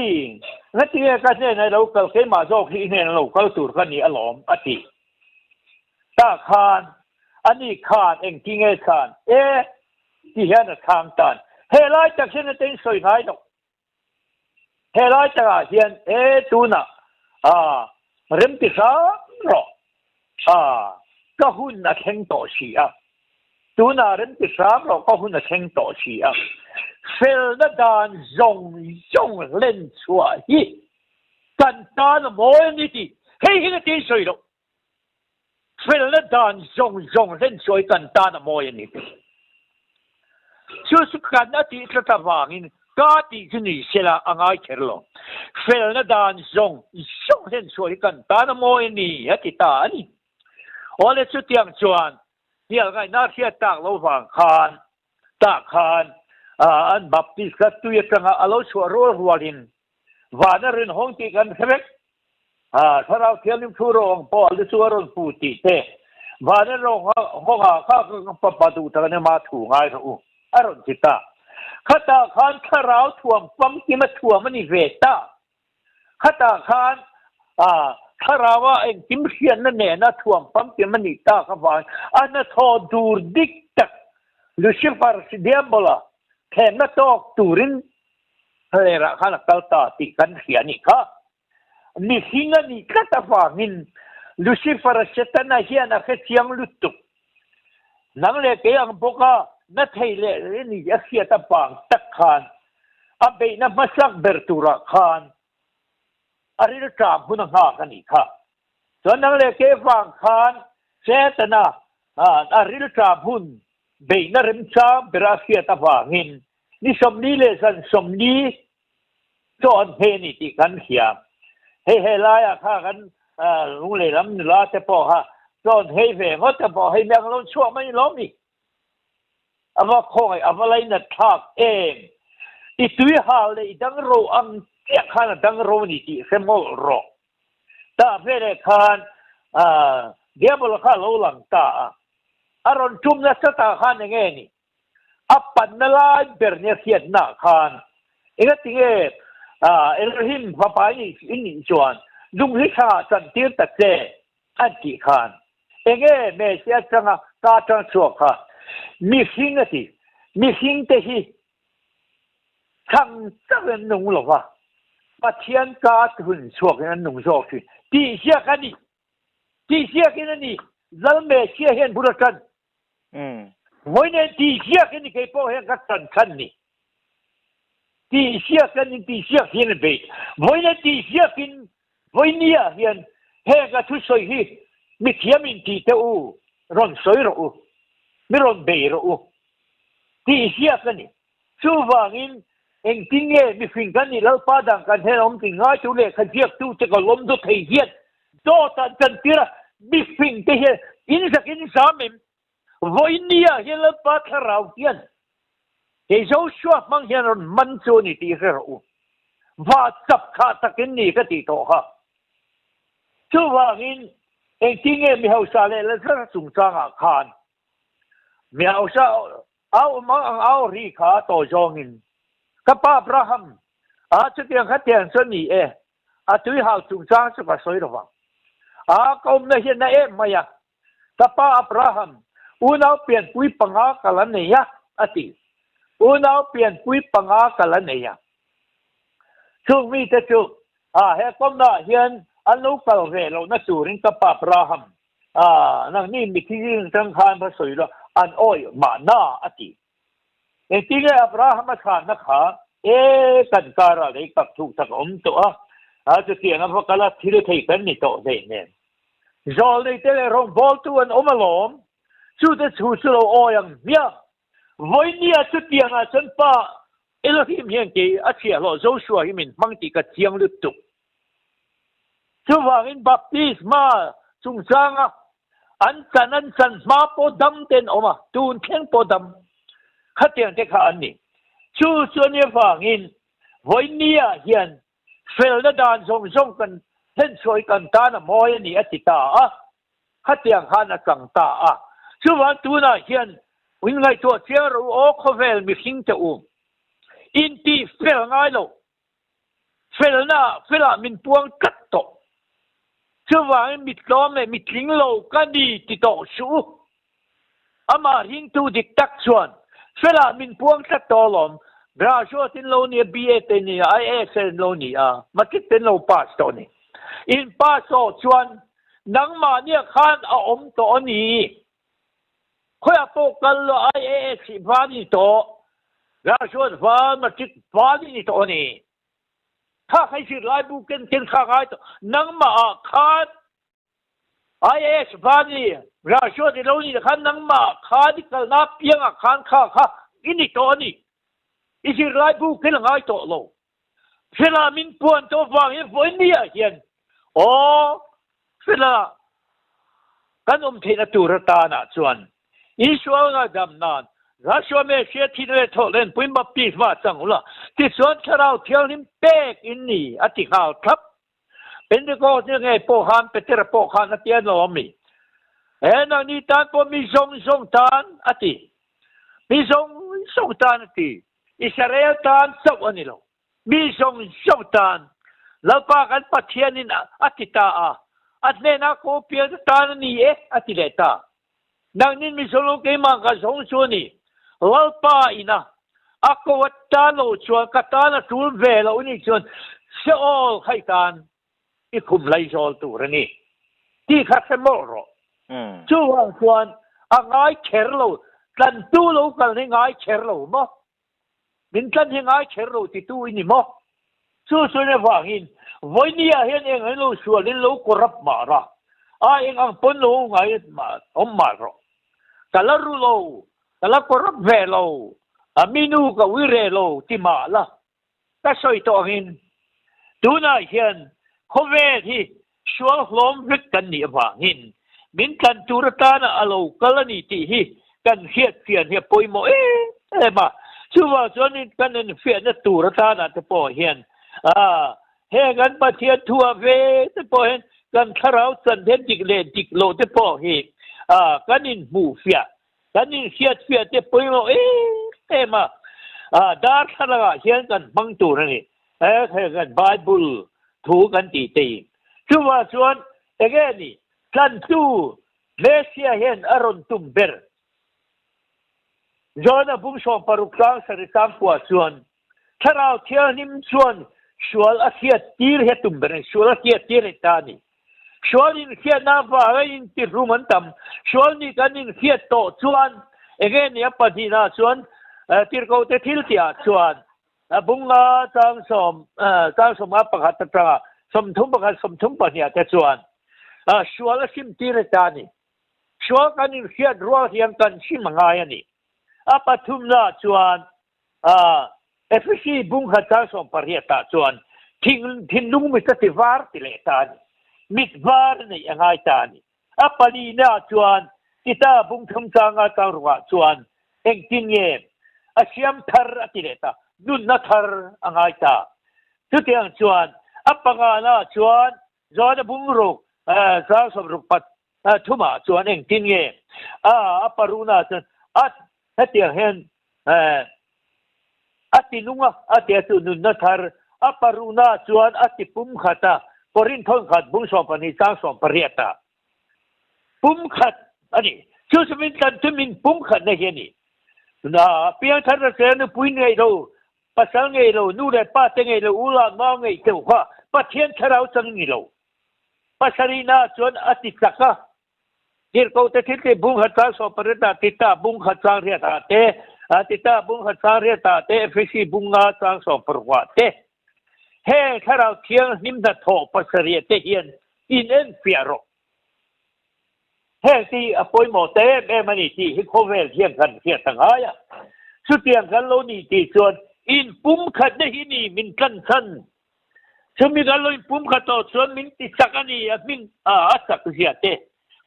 นั่นที่ก็เนี่ยในเราเกิดมาโจที่เนี่ยเราเกิดตัวกันนี่อารมณ์อติถ้าขันอันนี้ขันเองที่เนี่ยขันที่เห็นทางตันเฮลัยจากเช่นนั้นเองสวยง่ายดอกเฮลัยจากเห็นตัวน่ะเริ่มที่สามหรอก็หุ่นนักแข่งต่อชีตัวน่ะเริ่มที่สามหรอก็หุ่นนักแข่งต่อชีเฟลนัดดานจงเล่นชัวฮีกันตานมอยนี่ที่เฮ้ยนี่ที่สวยดอกเฟลนัดดานจงเล่นชัวกันตานมอยนี่ที่ ชูสุกันนาทีสตาวางินกาติจุนีเสละอ่างไอเชลโลเฟลนาดานซงเห็นช่วยกันตานโมยนี่ฮัติตานี่โอเลสุดยังจวนเนี่ยไงนาเทียตากโลฟังคานตากคานอันบัพติสกัตุยจังอาโลชัวรัวรัวลินวานรินห้องตีกันเสร็จถ้าเราเที่ยวนิมชูโรงพอลิสวรนปูติเตวานรองห้องข้าก็ปะดูตะกันมาถูง่ายรู้อารมณ์จิตตาข้าตาขานข้าเราถ่วงปั๊มกิมาถ่วงมันนิเวตาข้าตาขานข้าเราว่าเองกิมเชียนนั่นเนี่ยนะถ่วงปั๊มกิมันนิตาข้าวานอันนั้นทอดูดิกตักลูซิฟาร์สเดียมบลาแทนนัตอกตูรินเฮระข้านักตาติกันเสียนี่ค่ะนี่หิงนี่ข้าตาฟังนินลูซิฟาร์สเตน่าเฮียนักเชียงลุตุนังเลกยังบอกว่านัทเฮเลนี่ยักษ์เสียตาฟังตักขานอับเบนับมาสักเบอร์ตูระขานอาริลจามพุนงากันนี่ค่ะส่วนนังเลกฟังขานเจตนาอาริลจามพุนเบนริมชามเบราเสียตาฟังนินนี่สมนี้เลยสันสมนี้จอนเฮนี่ที่กันเสียเฮลายอะข้ากันลุงเลยลำลาจะพอฮะจอนเฮเวงเขาจะพอให้แมงล้มชั่วไม่ล้มนี่อาว่าคอยอาว่าอะไรนัดทักเองอีตัวหาเลยดังโรอังเจ้าข้าดังโรนี่ที่เสมอโรแต่เพื่อนข้าเดี๋ยวบลข้าโลลังตาอารมณ์จุ่มนัสตาข้าอย่างงี้อัปปันนลายเบอร์เนียเสียหน้าขานเองติเงเอลหิมพระพายนี่อินนิจวนลุงฮิชาสันติตะเจอันติขานเองเมเสียจังตาจังชัวค่ะมีหิงติมีหิงเตหิทั้งจังหนุ่งหรอวะมาเทียนกาหุ่นชัวกันหนุ่งชัวคือที่เสียกันนี่ที่เสียกันนี่จัลเมเสียเห็นบุรุษกันวันนี้ที่เสียกันนี่ใครพูดเห็นกันสันนี่ที่เสียกันนี่ที่เสียเห็นเบย์วันนี้ที่เสียกันวันนี้เห็นเห็นกันทุกสิ่งที่มีเทียมอินที่เท่ารอนสวยรู้ไม่รอนเบย์รู้ที่เสียกันนี่สู้ว่างินเองทิ้งเงี้ยมีฟิงกันนี่แล้วป้าดังกันเท่านั้นทิ้งง่ายจุเล่ขัดเจียบตู้จะก็ล้มดุเทียนโดตันกันทีละมีฟิงเทียนอินสักอินสามิมวันนี้เห็นแล้วป้าทาราวเทียนเฮ้ยเจ้าชัวมังเห็นมันโจนี่ที่เรื่องว่าจับขาตะกินนี่ก็ตีโตค่ะชั่วว่างินเองทิ้งเงี้ยมีเฮาซาเลแล้วถ้าสุ่งสร้างอาคารมีเฮาซาเอามังเอารีขาโตจองินกับป้าอับราฮัมจะเตียงขัดเตียงส่วนนี้ตุยหาสุ่งสร้างสุขสวยหรือเปล่าก็ไม่เห็นนะไม่ยากกับป้าอับราฮัมอุณเอาเปลี่ยนปุยปังอากันเนี่ยติอุณเอาเปลี่ยนปุยปังอากันเนี่ยช่วงมีแต่ช่วงเฮ้ยก็น่าเห็นอันนู้นก็เรื่องเราหน้าสูรินกับป้าอับราฮัมนั่งนี่มีที่ยืนทางคานพระสุยแล้วอันโอ้ยมาหน้าติเองที่เงี้ยอับราฮัมมาทานนะคะกันการอะไรกับถูกสักตัวจะเกี่ยงกับพวกกลาที่เราที่เป็นนี่โตเนี่ยจอเลยเตะรองบอลตัวอันมาล้อมสุดท้ายสุดเราอ้ยังเนี่ยวันนี้จะเกี่ยงฉันป้าเอลฮิมเห็นกี่เชียร์เราโจชัวฮิมินมังติกับเชียงลุตุช่วงอินบัพติสมาจุงจังอันสันมาโปดัมเต็นออกมาตูนเพ่งโปดัมขัดเตียงเทคอันนี้ช่วงนี้ฟังอินวันนี้เห็นเฟลน์ดานส่งกันเห็นช่วยกันตาหน้ามอยนี่ติตาขัดเตียงหานักต่างตาช่วงตัวน่ะเห็นวิ่งไล่ตัวเชียร์โอ้เขาเฟลมีหิงจะอินที่เฟลง่ายโลเฟลมินพวงกัดโตช่วงมิดล้อมเลยมิดลิงโลกันดีติดต่อสู้อามาหิงตัวดิกตักชวนเฟลมินพวงกัดโตลมบราชัวตินโลนี่บีเอตินี่ไอเอสโลนี่มาคิดตินโลพาสตัวนี้อินพาสชวนนังมาเนี่ยข้านอมตัวนี้เขาอยากโตกันเลยไอเอสฟ้านี่โตราชวดฟ้ามาจิตฟ้านี่โตนี่ถ้าใครชื่อไล่บุกเกินข้างไอ้ตัวนังมาขาดไอเอสฟ้านี่ราชวดที่เรานี่ขันนังมาขาดที่กันนับเพียงขันข้า ini to ni isir lai bu kila ngai to lo phela min puan to wang in voi nia hian o phela kan thina turata na chuan Israel nga dam nan Russia me sia thile tho len puim baptis ma changula ti chuan tharau thial nim pek in ni ati hal thap Pentecost ni ngai po han peter po han atian lo mi en ani tan po mi song tan ati mi song tan ati Israel tan sok ani lo mi song tan lapa kan pathian in atita a at ne na ko pia tan ni e ati leta nang nin mi solo ke ma ka song chu ni lalpa ina ako watta lo chuan katana tul ve lo ni chuan se all khaitan I kum lai zol tu rani ti khat se mo ro chu wang chuan a ngai cher lo tlan tu lo kal ni ngai cher lo mo min tlan hi ngai cher lo ti tu ni mo chu ne wang in voi ni a hian eng lo sual in lo korap ma ra a eng ang pon lo ngai ma om ma ro kala ru lo kala korap ve lo a minu ka wi re lo ti ma la ta soi to hin tu na hian ko ve hi sual hlom vek kan ni wangin min kan turata na alo kalani ti hi kan hiat fian he poimo ma chuwa zonin kan en fian na turata na te po hian he gan pathian thua ve te po hen kan tharau chan den dik lo te po hi kan in mu fia kan in hiat fia te poimo ma dar thalaga hian kan mang tur ni he kan bible thu kan ti chuwa chuan again ni kan tu lesia hen aron tumber zona bung som parukang sa risam kwa chuan tharau thia nim chuan sual asia tir he tumber sual asia tir tani sual in khia na ba in ti ruman tam sual ni kan in khia to chuan again ni apadina chuan tir ko te thil tia chuan bunga tang som pakhat tanga som thum pa nia te chuan sual sim tire tani sual kan in khiat rual hiam kan sim ngai ani apathum na chuan FCC bung kha tang som pariata chuan thin lung mi ta ti var ti le tani mit var nei angai tani apali na chuan kita bung thum changa tang ruwa chuan eng tin ye asiam thar atileta nun na thar angai ta chutiang chuan apanga na chuan zona bungruk sa som rupat thuma chuan eng tin nge aparuna chuan hetiang hen atinunga atiatu nun na thar aparuna chuan atipum khata porin thon khat bung som pani sang som pariata pum khat ani chusumin kan tumin pum khat na hiani na piang thar na se nu puin ngai lo pasal ngai lo nu le pa te ngai lo ula ma ngai teu kha pathian tharau chang ni lo pasarina chuan ati taka dir ko te thil bung hata so pareta tita bung khatang ria ta te tita bung khatang ria ta te FCC bunga chang so parwa te he tharau thiang nim da tho pasaria te hian in en fiaro he ti apoi mo te me mani ti hi khovel thiang kan thia tangaya su tiang kan lo ni ti chuan in pum khat na hi ni min kan san chumi galo in pum khat to chuan min ti sakani min sak zia te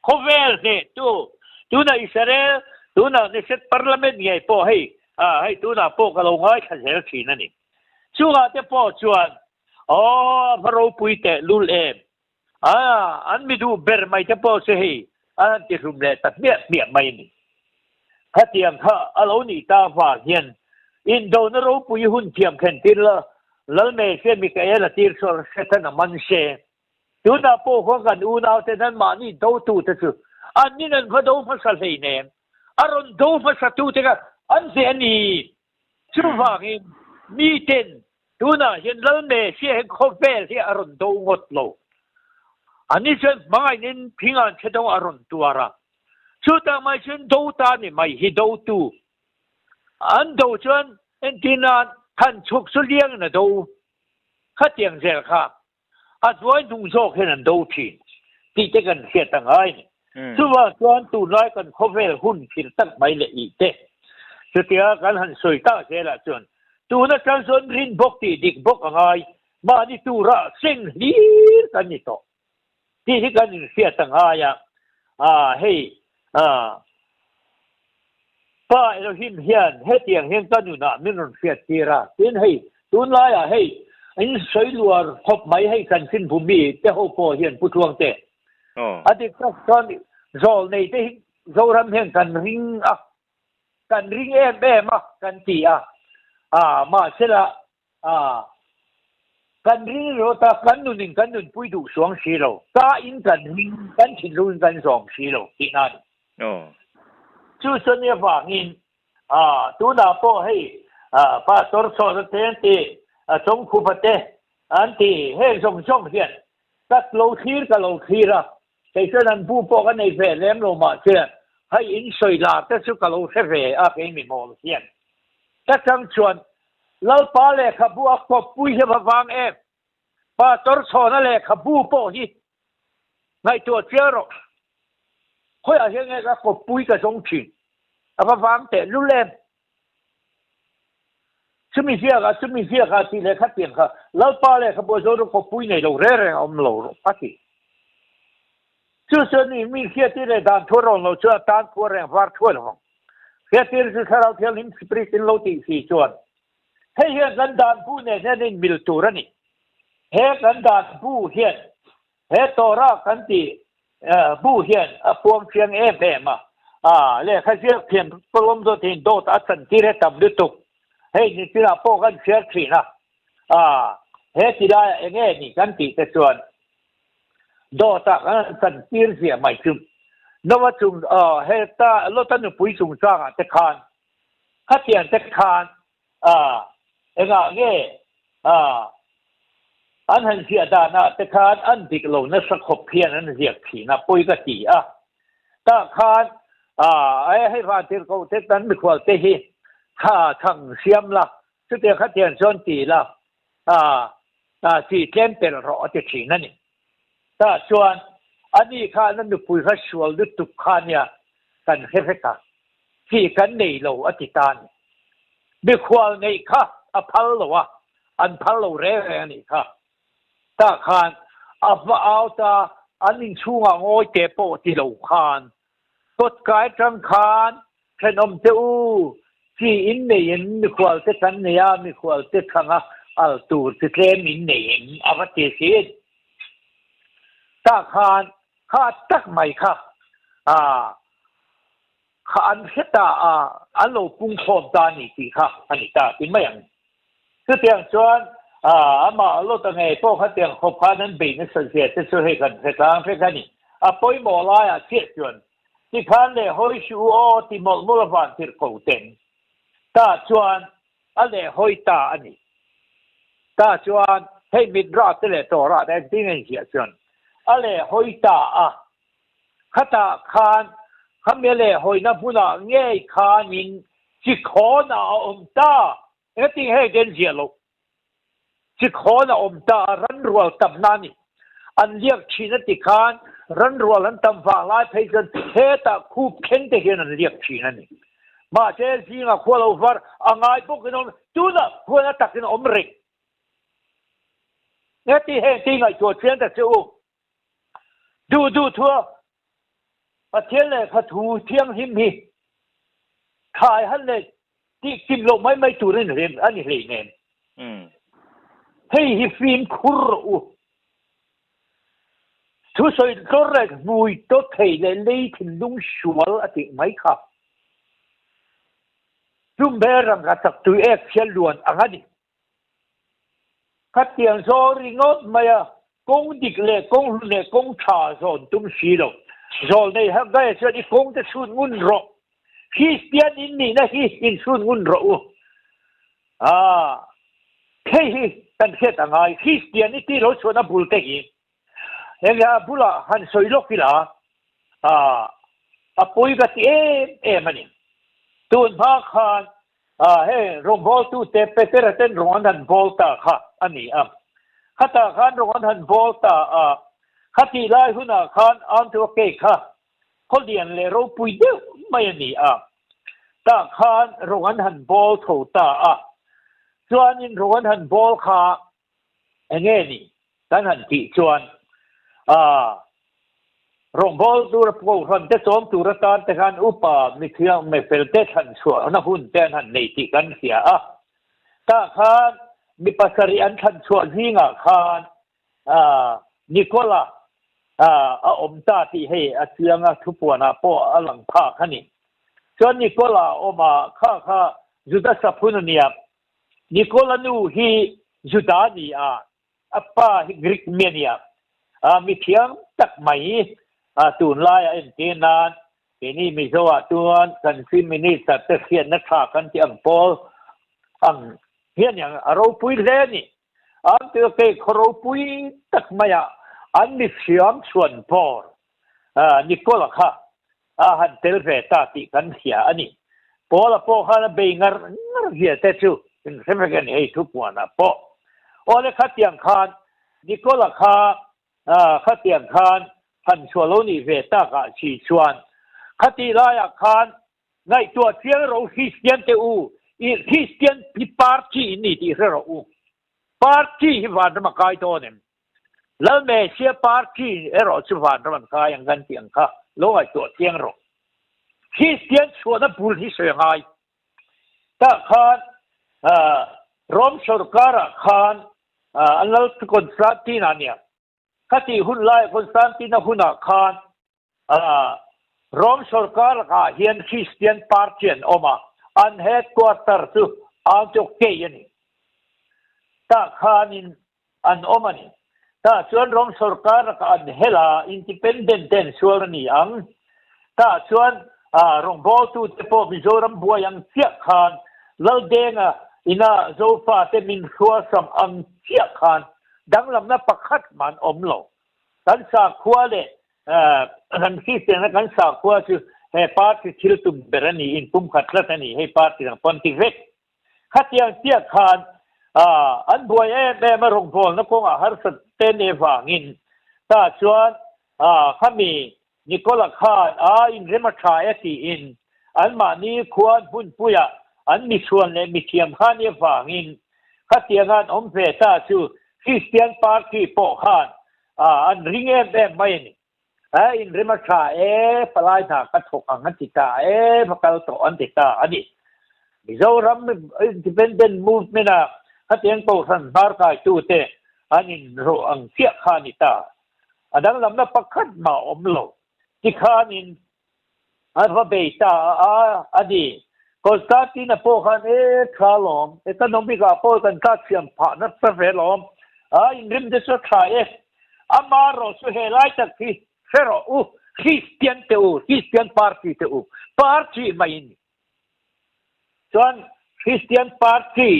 khovel ne tu na Israel tu na neset parliament ngai po hei hei tu na po kalo ngai khasel thin ani chuwa te po chuan maro pui te lul em an mi du ber mai te po se hei an ti rum le tat mia mai ni hatiam kha alo ni ta wa hian in do na ro pui hun thiam khen tin la lal me se mi ka ela tir sor setan man se tu na po ko kan u na te nan ma ni do tu te chu an ni nan ko do fa sal hei ne aron do fa sa tu te ka an se ani chu wa ngi mi ten tu na hian lal me se ko vel hi aron do ngot lo ani chen mangai nin pingan chedong aron tuara chu ta mai chen do ta ni mai hi do tu an do chuan en tinan kan chuk su liang na do kha tiang zel kha atwai dung zo khen do thin ti te kan hiat tangai ni chu wa chuan tu lai kan khovel hun phir tak mai le I te สุดที่กันหันสวยตาเสียละจนตัวนั้นจันส่วนรินบกตีดิกบกอะไรมานี่ตัวระเส้นลีกันนี่ต่อที่กันเสียตั้งหายเฮ้ป้าเราหินเฮียนเฮตียงเฮียนกันอยู่นะไม่รู้เสียทีระเป็นให้ตัวนั้นเฮ้อินสวยลัวพบไม่ให้กันสิ้นภูมิแต่เขาพอเฮียนผู้ทวงเตะอันนี้ก็ตอนโจลในที่โจรำเฮียนกันริงกันริงมากันตีมาเสร็จละกันริงโรตากันนุนปุยดูสองสีโลตาอินกันริงกันชินรุนกันสองสีโลที่นั่นจู่ส่วนนี้ว่างินตัวน่าพอให้ป้าตรวจสอบเต็มที่สมคูปเตอันที่ให้สมช่องเฮียนตัดโลคีร์กับโลคีระแต่ฉะนั้นผู้พอกันในเฟรเลี้ยงโลมาเชื่อให้อินสวยลาแต่สุกโลเฟรเป็นมีมอลเฮียนแต่จังชวนแล้วป้าเล็กขับบัวกบปุยจะมาฟังป้าตรวจสอบนั่นแหละขับบัวพอที่ในตัวเชื่อหรอกค่อยอะไรเงี้ยก็กบปุยกับสงชินมาฟังแต่รู้เล่มสมิเสียกันที่เล็กขัดเตียงค่ะแล้วป้าเล็กขับบัวโจรกบปุยในเราเร่อมเราปะที่จู่ส่วนนี้มีเสียที่เล็กด่านทั่วโลกเราเชื่อด่านทั่วแรงฟาร์ทั่วโลกเสียที่เราเราเที่ยวลิมสปริตินโลตีสี่ส่วนเฮียกันด่านผู้เนี่ยนี่มิลตูรันี่เฮียกันด่านผู้เฮียตัวรักกันที่ผู้เฮียพวงเชียงมาเรียกให้เสียเพียงปลอมตัวทิ้งโดดอัศน์ที่เรตับดุตุกเฮ้ยนี่ที่เราพวกกันเชียร์ขีนะเฮ้ยที่ได้เงี้ยนี่กันที่แต่ส่วนโดดอัศน์ที่เสียไม่ถึงนวัตจุงเฮ้ยตาโลตันปุยจุงจ้างแต่คานขัดเตียนแต่คานเงี้ยอันหันเสียดานะแต่คานอันที่เราเนี่ยสักขบเพียนนั้นเสียขีนะปุยก็ตีตาคานให้ฟาติร์เขาเทตันไม่ควรเตะข้าทั้งเสียมละสุดท้ายขัดเตียนส่วนตีละที่เต็มเป็นรอจะขีนั่นนี่ถ้าส่วนอันนี้ข้านั้นปุยข้าชวลดุตุกข้าเนี่ยกันเฮฟกะที่กันในเราอธิตานไม่ควรในข้าพัลโลอันพัลโลเร่นี่ข้าตาคานเอาตาอันนี้ช่วงงอยเตะโปที่เราคานกดกายจังคานขนมเต้าที่อินเดียนมีควรจะกันเนี่ยมีควรจะขังอัลตูที่เคลมอินเดียนอาวัติเสียตาคานข้าตักไม่ค่ะข้าอันเสตาอันโลกุงโคมตานี่สิค่ะอันนี้ตาเป็นไม่ยังคือเพียงส่วนมาโลตั้งไงพวกเขาเตียงขบขานั้นเป็นนักเสียจะช่วยกันเพื่อการเพื่อกันนี่ปอยหมอลายเสียจวนที่ขันเลยหอยชูโอที่มอลมุลฟันที่เขาเต็งตาจวนอะไรหอยตาอันนี้ตาจวนให้มิดรักเลยตัวรักแต่ที่เงินเสียจวนอะไรหอยตาข้าตาขันข้าเมล่หอยนับพูน่ะเงี้ยขันินที่ขอน่ะตาเอ็ที่ให้เดินเสียลูกที่ขอน่ะตารันรัวตำนานนี่อันเรียกชีนติคานรันรัวรันตำฝั่งลายเพจนเฮตาคูบเข็นเตเฮนันเรียกชีนั่นนี่มาเจอสิงห์ขวาลูฟาร์อ่างไอ้พวกนั้นดูนะพวกนั้นตักกินอมริกเนี่ยที่เห็นที่ไงตัวเชียนแต่เจ้าดูทั่วประเทศเลยเขาถูเที่ยงหิมหีขายฮันเลยที่กินลงไม่ตัวเรียนอันนี้เลยเนี่ยเฮ้ยฟิล์มคุรุทุกส่วนก็เรียกมุยตัวเทเลยถึงลุงชัวร์อติไม่ครับจุ่มเบรังกัดตัวเอกเชลวนอันนี้ขัดเตียงโซริงอดมาอะกงดิกเล่กงหุ่นเล่กงชาโซนตุ้มชีโร่โซนในฮักได้ส่วนที่กงจะสุดงุนรอฮิสเตียนอินนี่นะฮิสอินสุดงุนรอเฮ้ยเป็นเช่นไงฮิสเตียนนี่ที่เราชวนนับบุลเตกิเองบุลหันสวยลกกิลาปุยกัดมันนี่ตูนพักขันเฮ้รองบอลตูเตเปเตอร์เต้นรองหันบอลตาค่ะอันนี้ขัดขันรองหันบอลตาขัดที่ไล่หุ่นขันอันตัวเก่ค่ะคนเดียนเลยเราปุยเดียวไม่นี่ ตาคานโรงหันบอลถูตาส่วนนี้โรงหันบอลค่ะเงี้ยนี่กันหันที่ส่วนโรงบอลดูระบบหันจะสมตุรตานแต่การอุปมิเทียงไม่เป็นเตหันส่วนนะหุ่นแต่หันในที่กันเสียตาคานมีปัสสริอันทันส่วนหิงคานนิโคลาอมตาที่ให้เสียงทุบปวนาปอหลังภาคนี่ส่วนนิโคลาออกมาข้าจุดสัพพุนเนี่ยนิโคลานูฮีจุดานีป้าฮิกริกเมียเนี่ยมีเทียงตักไหมตูนลายเอ็นเจนานทีนี้มีสวัสดิ์ตัวกันซิมินิสัตเขียนนักข่าวกันที่อังโปเฮียนอย่างเราปุยเล่นี่เตือเกะเราปุยตักมาอันนี้เสียงส่วนพอนิโคลาค่ะหันเตลเฟตาติกันเสียอันนี้พอละพอข้าเบงร์เฮียเตจูเป็นเสมกันให้ทุกวันพอโอ้เลยขัดเตียงคานนิโคลาค่ะขัดเตียงคานหันชัวโลนี่เวตากะชีชวนขัดตีลายคานในตัวเสียงเราคริสเตียนเตอูคริสเตียนพิพาร์จีนี่ที่เราพาร์จีที่วันมาไกลตัวเนี่ยแล้วเมเซียพาร์จีเราชุวันมันกายังกันเตียงค่ะโลกไอตัวเตียงเราคริสเตียนชัวนั้นพูดที่เสียงไงถ้าคานรอมสุรการคานอันนั้นคนสานตินาเนี่ยขัดที่หุ่นไล่คนสานตินาหุ่นคานรอมสุรการก็เฮียนคริสเตียนพาร์จีออกมาอันเฮดควอเตอร์สุอันจกเกยนี่ถ้าคานินอันอมานี่ถ้าส่วนรองสุรการก็อันเฮลาอินดิเพนเดนเทนส่วนนี้อังถ้าส่วนรองบอลตูเตปมิโซรัมบัวยังเสียคานแล้วเด้งอินาโซฟาเตมินชัวซัมอังเสียคานดังลำนับประคัดมันอมโลกันสาขวาเลยกันคิดเองกันสาขวาคือให้พาร์ทที่ทิลตุมเบรนีอินปุ่มขัดละทันนี่ให้พาร์ทที่ทางปนติเวกขัดยังเสียคานอันบัวแม่มาลงพลนักคงอาหารสเตนเอฟางินถ้าชวนข้ามีนิโคลาคานอินเรมาชาเอตีอินอันมานี้ควรพุ่นปุยอันมีชวนเลยมีเทียมข้านเอฟางินขัดยังงานอมเฟต้าชูคริสเตียนพาร์ตี้โปขานอันริงไม่นี่อินเรมาชาปลายหน้ากระทกอังติตาพระกาลโตอันติตาอันนี้มิโซรัมอินดิเพนเดนต์มูฟเมน่าขัดยังโตสันบาร์กายตูเตอันนี้โรอังเสียขานิตาอันนั้นลำนับประคัดมาอมโลที่ขานินอันว่าเบต้าอันนี้คอนสแตนตินโปขันข้าลอมกันน้องบิกาโปกันข้าเชียมผ่านนับเฟรลอมอินริมเดชทรายอามาโรสุเฮลัยตักที่เฟรคริสเตียนเตอูคริสเตียนพาร์ตี้เตอูพาร์ตี้ไม่นี่ส่วนคริสเตียนพาร์ตี้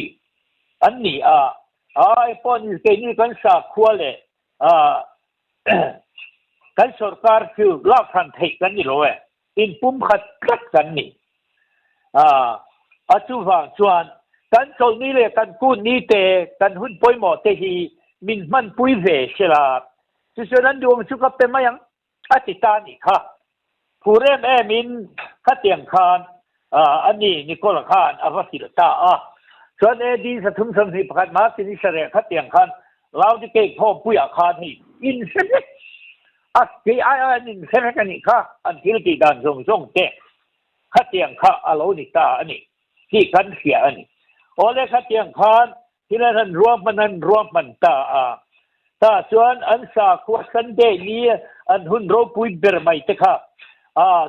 อันนี้ไอ้พวกนี้กันสักขวาเลยกันสุรการคือลากทันเทกันนี่เลยอินปุ่มขัดกันนี่จุฟังส่วนกันโซนี่เลยกันกูนี่เตกันหุ่นป่วยหมดเตฮีมินมันป่วยเวชลาส่วนนั้นดูมันสุขภาพเป็นมายังติตานี่ค่ะผู้เริ่มมินขัดเตียงคานอันนี้นิโคลาคานอวสิลตาส่วนดีสะทุมสมสิประคัดมาสินิสเรขัดเตียงคานเราจะเก่งพ่อผู้อยากคานนี่อินเซนเกี่ไอ้นี่เซนกันนี่ค่ะอันที่เราตีกันส่งเตะขัดเตียงคานอโลนิตาอันนี้ที่กันเสียอันนี้โอ้เลยขัดเตียงคานที่นั่นรวมมันตาถ้าส่วนอันสาขวสันเดนี้อันหุ่นโรปุยเบอร์ไม่เตะค่ะ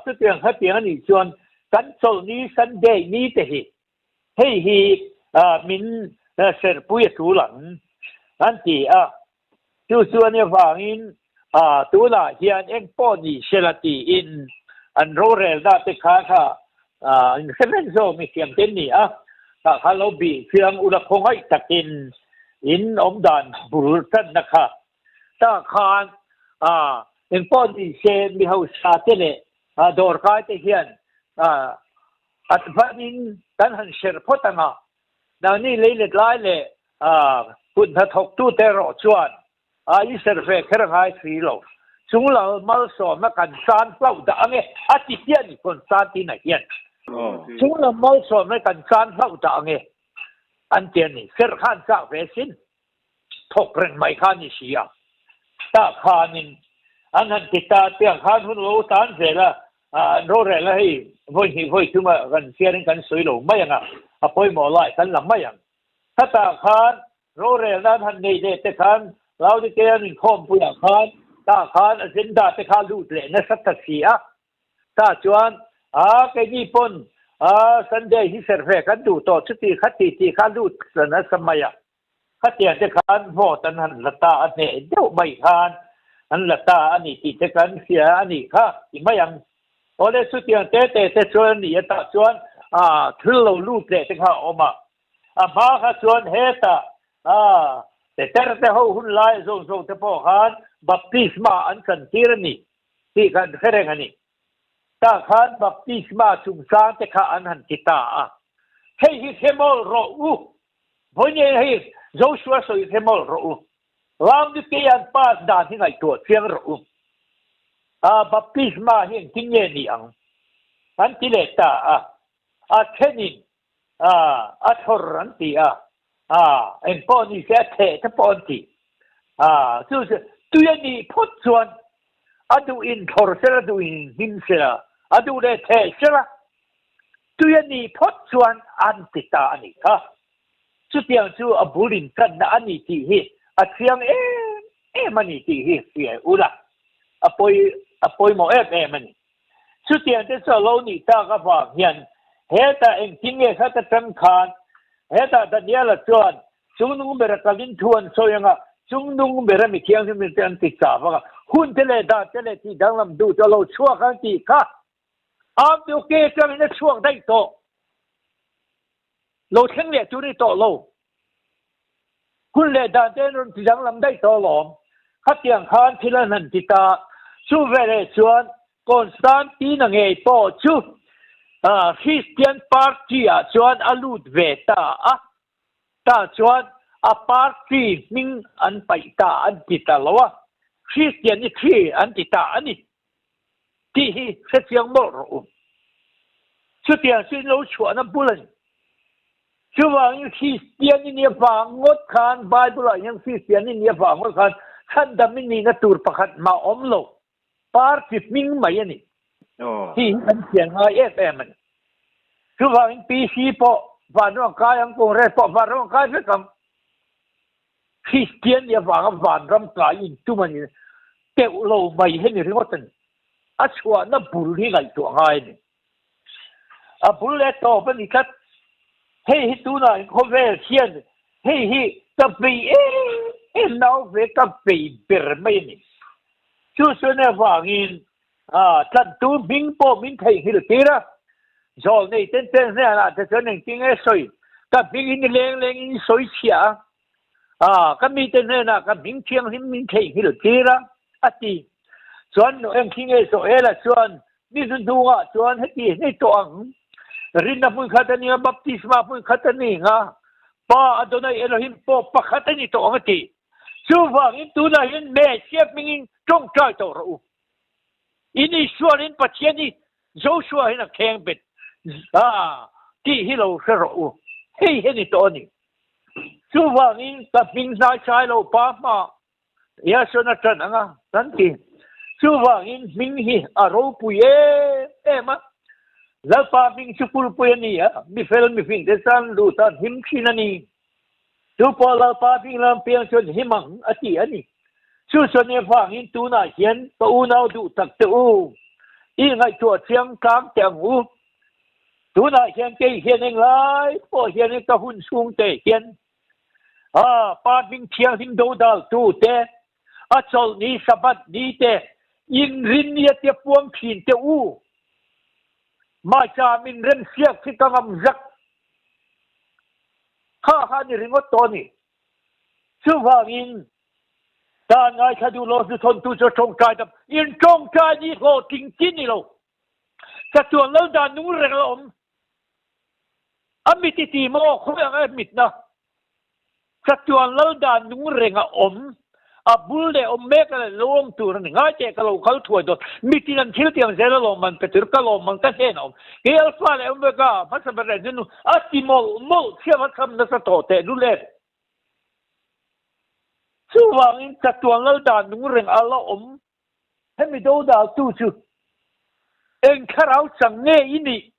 สุดยังขัดเตียงนี่ส่วนกันโซนี้สันเดนี้เตะให้ฮีมินเสร์ปุยสูหลังอันที่จู่ส่วนเนี่ยฟังอินตัวน่ะเฮียนเอ็งป้อนนี่เชลตีอินอันโรเรลได้เตะค่ะเซเว่นโซมีเสียงเต้นนี่ถ้าเขาเราบีเสียงอุณหภูมิให้ตักินอินอมดานบุรุษนั่นนะคะถ้าคานเอ็งป้อนนี่เชนมีเขาชาเตเล่ดอร์กายเตเฮียนอัตฟันินกันหันเชร์พอตังดาวนี้เลยไล่เลยคุณถ้าทกตู้เตรอชวนอิสระเฟคระไงสีโลจุงเรามาสอนมากันสานเล่าด่างติเตียนคนสานที่ไหนเฮียน chúng là mau sổ mấy cần can hậu tạ nghe anh tiền này sẽ khan sao về xin thọc rừng mày khan như xí à ta khan in anh hẳn kita tiếng khan hun lô tan về là rô rè là hay vui chúng mà gần xe đến gần suy lô mấy à bôi mỏ lại gần làm mấy àถ้าตาคานโรเรนั้นทันนี้เด็กคานเราจะเกี่ยนข้อมปุยคานตาคานสินดาเตคาลูดเลยนะสัตว์เสียตาจวนแกญี่ปุ่นสันเดย์ฮิเซอร์เฟกันดูต่อชุดที่ขัดที่คาลูดนะสมัยขัดเตียนเตคานโหตันหันละตาอันนี้เดี๋ยวไม่คานอันละตาอันนี้ที่เตกันเสียอันนี้ค่ะที่ไม่ยังโอเลสุดเตียนเตชวนนี่ตาชวนถือเราลูดเลยเตคาออกมาบ้าข้าชวนเฮตาแต่แต่เขาหุ่นไล่ส่งเฉพาะขันบัพติศมาอันสันติรนี่ที่กันแค่เรื่องนี้ถ้าขันบัพติศมาจุงสางแต่ข้าอันหันกิตาเฮ้ยเฮมอลรอูวันนี้เฮ้ยโจชัวสอยเฮมอลรอูลามดิเกียนป้าด่านที่ไหนตัวเสียงรอูบัพติศมาเห็นที่เงี้ยนี่อันที่เลตาเช่นนี้อัฐรันตีเอ็นปอนี่เสียเทถ้าปอนตี就是ตัวนี้พูดส่วนดูอินทอร์เซลดูอินหินเซลดูเลเทเซลตัวนี้พูดส่วนอันติตาอันนี้ค่ะสุดอย่างจู่บุรินกันนะอันนี้ที่เสียงมันนี่ที่เสียอุละปอยหมอมันนี่สุดอย่างที่สโลนี่ตากระฟังยันเฮต้าเองทิ้งเองข้าจะจำคานเฮต้าดันยาละจวนจุงนุ่งเบรกลินทวนโซยังจุงนุ่งเบรมีเทียงที่มีเตียนติดสาบหุ่นเทเลดาเทเลที่ดังลำดูจะเราชั่วครั้งที่ค่ะเดี๋ยวเกจะมีในช่วงได้โตเราเช่นเลี้ยจุนี่โตเราหุ่นเลดาเทนที่ดังลำได้โตหลอมข้าเตียงคานที่ละนันติตาชูเวเลชวนคอนสแตนตินเงยปอชูChristian Party chuan alut veta ta chuan party ming an paita an titalawa Christian ni thi an tita ani ti hi se chiang mo ro chu tian sin lo chuan an bulan chu wang Christian ni fa ngot khan Bible yang Christian ni fa ngot khan khan dam ni na tur pakhat ma om lo party ming mai aniที่มันเสียงFMมันคือว่าปีซีปอวันร่างกายอังกงเรปอวันร่างกายเป็นคำคริสเตียนเนี่ยว่าวันร่างกายอินทุมันเกี่ยวเราไม่เห็นหรือว่าตันชัวนั่นบุรุษที่ไหนตัวง่ายเนี่ยบุรุษเล็กโตเป็นอีกครับเฮ้ยดูหน่อยเขาเวเชียนเฮ้ยจะไปน้องเวกับไปเบอร์ไม่เนี่ยชูส่วนเนี่ยว่างินจันทูมิงโปมิงไทยฮิลตีระจอลนี่เต้นเนี่ยนะแต่ส่วนหนึ่งจริงไอ้สวยกับมิงอินเลี้ยงอินสวยเชียก็มีเต้นเนี่ยนะกับมิงเชียงมิงไทยฮิลตีระตีส่วนเอ็งจริงไอ้สวยละส่วนนี่ส่วนตัวส่วนให้ตีนี่ตัวรินนับพุ่งขัดนี่บัพติศมาพุ่งขัดนี่ป้าอดนัยเอโลฮิมป้าปักขัดนี่ตัวตีชูฟังอินตัวนั้นอินเมเชียบมิงจงใจตัวรู้อินี่ชัวรินปัจเจนี่โจชัวให้นักแข่งเป็ดที่ฮิโลเซโรเฮ้ยเห็นตัวนี้ชัวว่านี่กับมิงนายชายเราป้ามาอย่าชนะจันนะนั่นที่ชัวว่านี่มิงฮีเราปุยมาแล้วป้ามิงชุกุลปุยนี่มีเฟลมีฟิงเดซันดูตันหิมชินันนี่ชัวพอแล้วป้ามิงลำเพียงชนหิมังอันนี้ชูส่วนเนี่ยฟังอินตูน่าเห็นตัวอูน่าดูตักตัวอีไงตัวเชียงกลางแจงหูตูน่าเห็นเตะเห็นเองเลยพอเห็นเองก็หุ่นสูงเตะเห็นปาดิงเชียงหิมโดดาลตูเตะจอลนี้สะบัดนี้เตะอินรินเนี่ยเตะพวงขีนเตะอูมาจามินเรนเสียกที่กำลังจักข้านี่ริงว่าตัวนี้ชูฟังอินตาไงถ้าดูโลกทนตูจะจงใจดับยินจงใจนี่โลจริงจริงนี่โลจะตัวเล่าดานุ่งเรงละมิติโมเขาอย่างมิดนะจะตัวเล่าดานุ่งเรง a bulde o meka lom tur ni nga che kalo khal thoi dot mitinan thil tiam zela lo man petur kalo man ka henom ke alfa le omega phasa bare junu atimol mol khema kham na sa to te du le chuwang in chatuang al dan dung reng ala hemi do da tu chu en kharau chang nge ini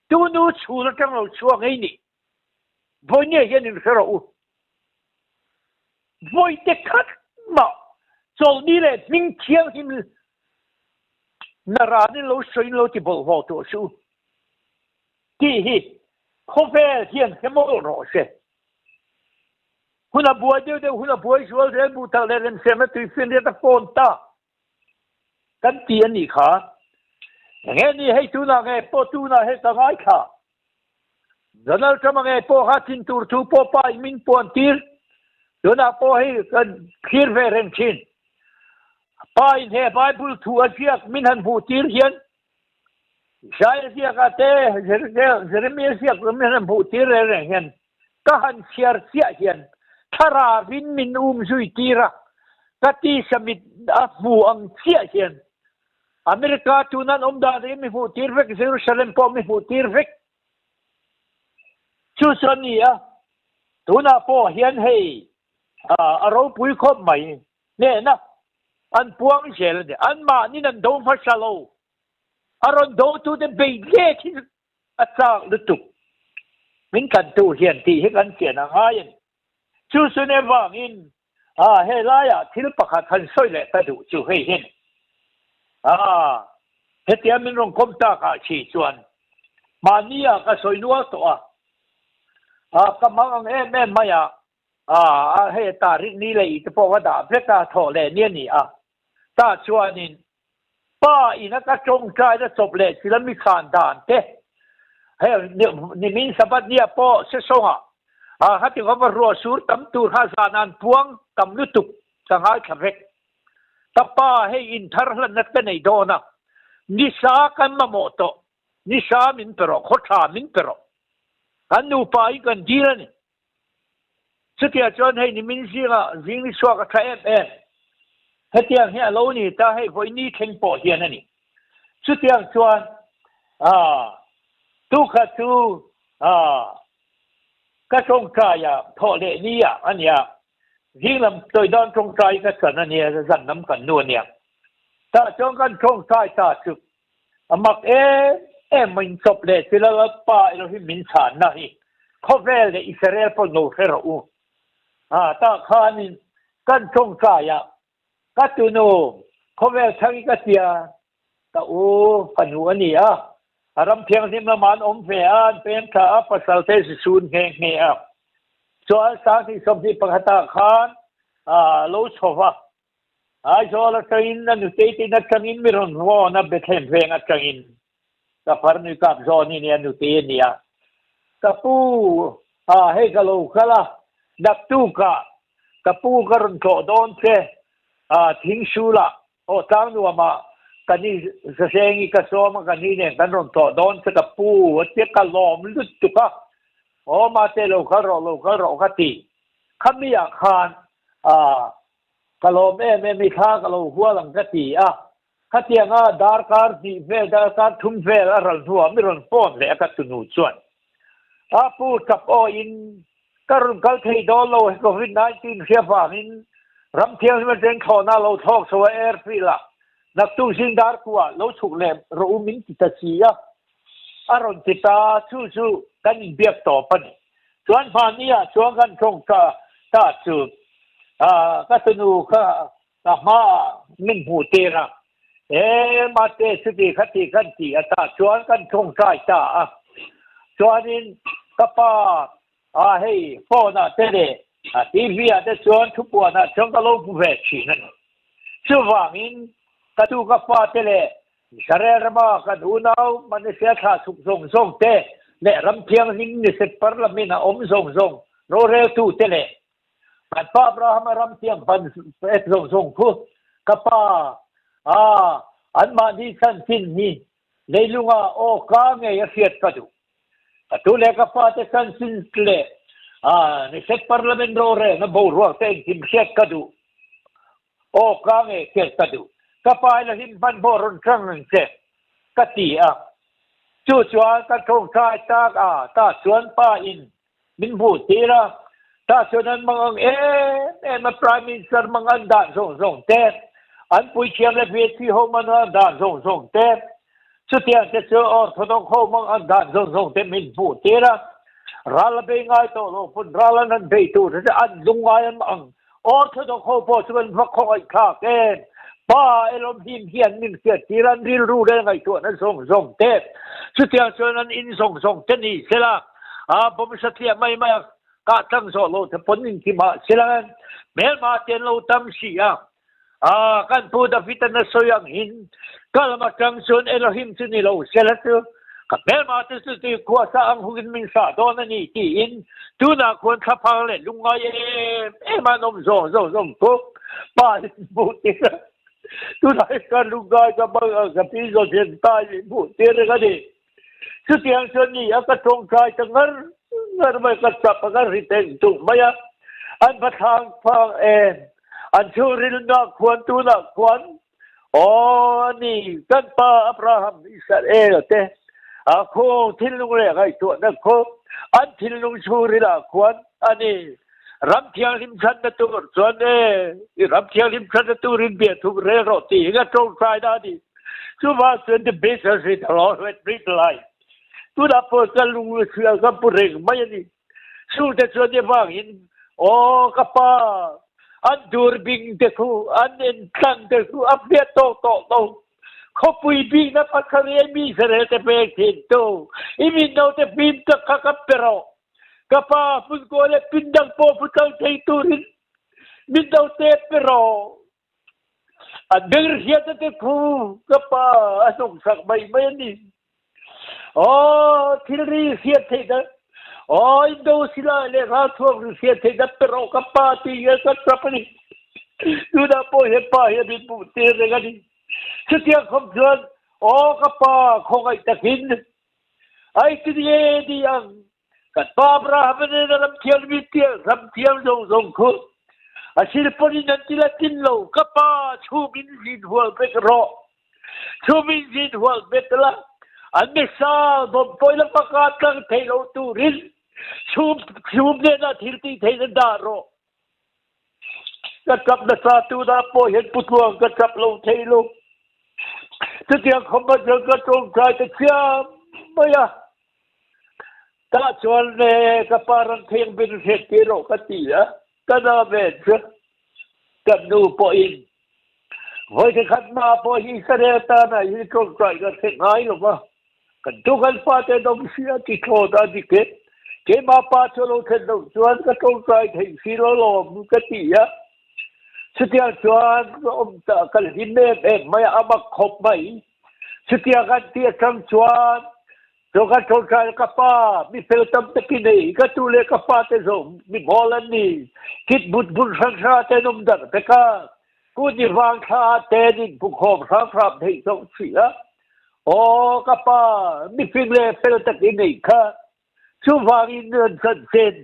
tu nu chu la tang lo chuang nge ni voi ne yen in kharau voi te khat ma chol ni le ming chiang him na ra ni lo soin lo ti bol ho to su ti hi kho ve hian hemo ro se huna bua de huna bua sual re bu ta le ren se ma tu fin de ta phone ta kan ti an ni kha nge ni hei tu na nge po tu na he ta ngai kha Donald Trump nge po ha tin tur tu po pa min pon tir do na po hei kan khir ve ren chin pa in he bible tu a siak min han bu tir hian sai siak ate jeremia siak min han bu tir re hian ka han siar sia hian thara vin min zui tira kati samit a bu ang sia hian Amerika tunan da mi fu tir vek Jerusalem po mi fu tir vek chu sonia tuna po hian hei aro pui khop mai ne na an puang sel de an ma ni nan do fa salo aron do tu de be le ki a chang lu tu min kan tu hian ti he kan chen ang hain chu sune wang in he la ya thil pakhat han soi le ta du chu hei hin he tia min rong kom ta ka chi chuan mania ka soi nuwa to ka mang em maya he ta ri ni le i te po wa da pheta tho le ni ni ta chuanin pa ina ka chong trai da chop le sila mi khan dan te he ni min sabat nia po se songa ha ti ko ro sur tam tur ha sanan puang tam lu tuk sangai khrek ta pa he in thar hlan nat ka nei do na ni sa kan ma mo to ni sa min pero khotha min pero kan nu pa I kan dira ni Sutia John hey ni min zinga zing swa ka tha em hetiang he lo ni ta hey voi ni theng po hian ani Sutia John tu kha tu ka chong ka ya tho le ni ya ania zing lam toi don chong kai ka san ani zan nam kan nu nia ta chong kan chong kai ta chu amak min chop le sila pa ilo hi min chan na hi khovel le Israel po no hero ta khanin kan chong ka ya ka tu no khovel thang ka tia ta panu ani aram thiang sim la man fe an pen tha pasal te sun nge so sa ti som ti pakhata khan lo chowa so la tain na nu te na changin mi ron wo na bethem venga changin ka parni kap zoni ni anu te ni ka pu he galo kala dak tu ka pu karon to don che thing shula tang nu ma kani sa sengi ka so ma kani ne kan ron to don che ka pu te ka lom lut tu ka ma te lo ka ti khami ya khan ka lom mi kha ka lo huwa lang ka ti khatianga dar kar di ve dar kar thum ve ral huwa mi ron pon le ka tu nu chuan pu tap o in karun kal thei do lo covid 19 sia fa in ram thiang ma ten khona lo thok so air free la nak tu sing dar kwa lo chuk le ro min ti ta chi aron ti ta chu kan biak to pan chuan pha nia chuan kan thong ta chu ka tu nu kha ta ma min hu te ra ma te suti khati kan ti ata chuan kan thong sai ta chuan in kapa hey phone te TV te chuan thu pu na chong ka lo bu ve chi na chu wang in ka tu ka pa te le sare ma ka du nau man se tha suk song te le ram thiang ning ni se parliament om song ro re tu te le kan pa abraham ram thiang pan et song khu ka pa an ma di san tin ni leilunga ka nge ya fiat ka tu le ka pa te san sin le ni set parliament ro re na bo ro te kim fiat ka โอ้กางเกี่ยกระดูกระปายละหินพันโบรนครั้งหนึ่งเสกะตีจู่จวนกระทงชายตากตาชวนป้าอินมินบูตีละตาชวนนั้นมังมาพรายมินสร์มังอันด่านส่งเต้อันปุยเชียงและเพียที่โฮมันอันด่านส่งเต้สุดที่อันจะเจอออร์ทอดอกโฮมังอันด่านส่งเต้มินบูตีละรัลเบงไงโตโลฟุนรัลนั้นเบตูจะอันลุงไงมังออร์ทอดอกโฮพอสมันพักคอยข้าเกนป้าเอลอมหินเฮียนมินเสียทีรันริลรู้ได้ไงตัวนั้นส่งเต้สุดที่อันชวนนั้นอินส่งเต้นี่เสละผมสัตย์ไม่กาตั้งโซโลแต่ผลอินที่มาเสละเมื่อมาเจนเราตั้มเสียกันพูดฟิตนัสยังหินก็ละมาจังส่วนเอโลหิมสุนิโลเสละตัวกับเมื่อมาที่สุดที่ขวาสางหุนมินสาโดนนี่ที่อินดูน่าควรขับพังเลยลุงไงมานมส่งกุ๊กป้าบุตรดูน่าการลุงไงกับบังกับพี่โซเชียนตายบุตรกันดิสุดที่อันส่วนนี้ก็ตรงใจจังเงินไม่กระสับกระริเต็งตุ่มไม่อันประทางฟังอันชูริลนักควรตูนักควรนี่กันป้าอับราฮัมอิสราเอลเตโคทิลลุงเรียกไอ้ตัวนักโคอันทิลลุงชูริลาควรอันนี้รำเทียงริมชันนตัวส่วนรำเทียงริมชันนตัวริมเบียทุกเรื่องรถตีก็ตรงใจได้ดิชูว่าส่วนเดบิสสิตลอดเวทริดไลtu dah pasal lu siaga pureng mai ni su de so de bangin kapa an durbing de ku an en tang de ku apia to khopui bing na pakhari mi sere te pe tin to imi no te bim ta kakapero kapa pun ko le pindang po putang thei turin min dau te pero an der sia te ku kapa asong sak mai ni Tilri siete indo sila le rato siete da pero kapati ya sa trapani tuda po he pa he bi pu te regani sitia khomjon kapa khongai takin ai tidie diang kat babra habene dalam tiang mitia ram tiang zong khu asil poni nantila tinlo kapa chubin jin hual bekro chubin jin hual betlaอันนี้ซาบอมปอยละประกาศตั้งเทโลตูรินชูบเนี่ยนะทิลตีเทนดาโรกระจับนาซาตูดาปอยเห็นปุตวงกระจับลงเทโลจะเกี่ยวกับมันกระตรงใจตะเคียมไม่ตาชวนเนี่ยกระปารันเทียงเป็นเศษกิโลกติละก็น่าเบ็ดกันดูปอยไว้ที่ขัดมาปอยเสด็จตาหน่ะยิ่งตรงใจกันเสียหายหรือเปล่ากันทุกคนฟาดดมเสียที่โคตรดิเกมาปาชโลเทนดมชวนก็ตรงใจถึงสิโลโลมุกติยะสุดที่ชวนก็ตะกันหินไม่อาบักขบไม่สุดที่กันที่ทำชวนตัวกันตรงใจกับป้ามีเฟลตัมตะกินนี่ก็ตัวเล็กกับป้าเตส่งมีบอลนี่คิดบุญสังชาเตนมดันแต่ก็กูนี่วางชาเตนินผู้ครองพระพระให้ทรงเสียกป้ามีฟิลเลเฟลตักอินอีกค่ะชูวางอินเดินสันเซน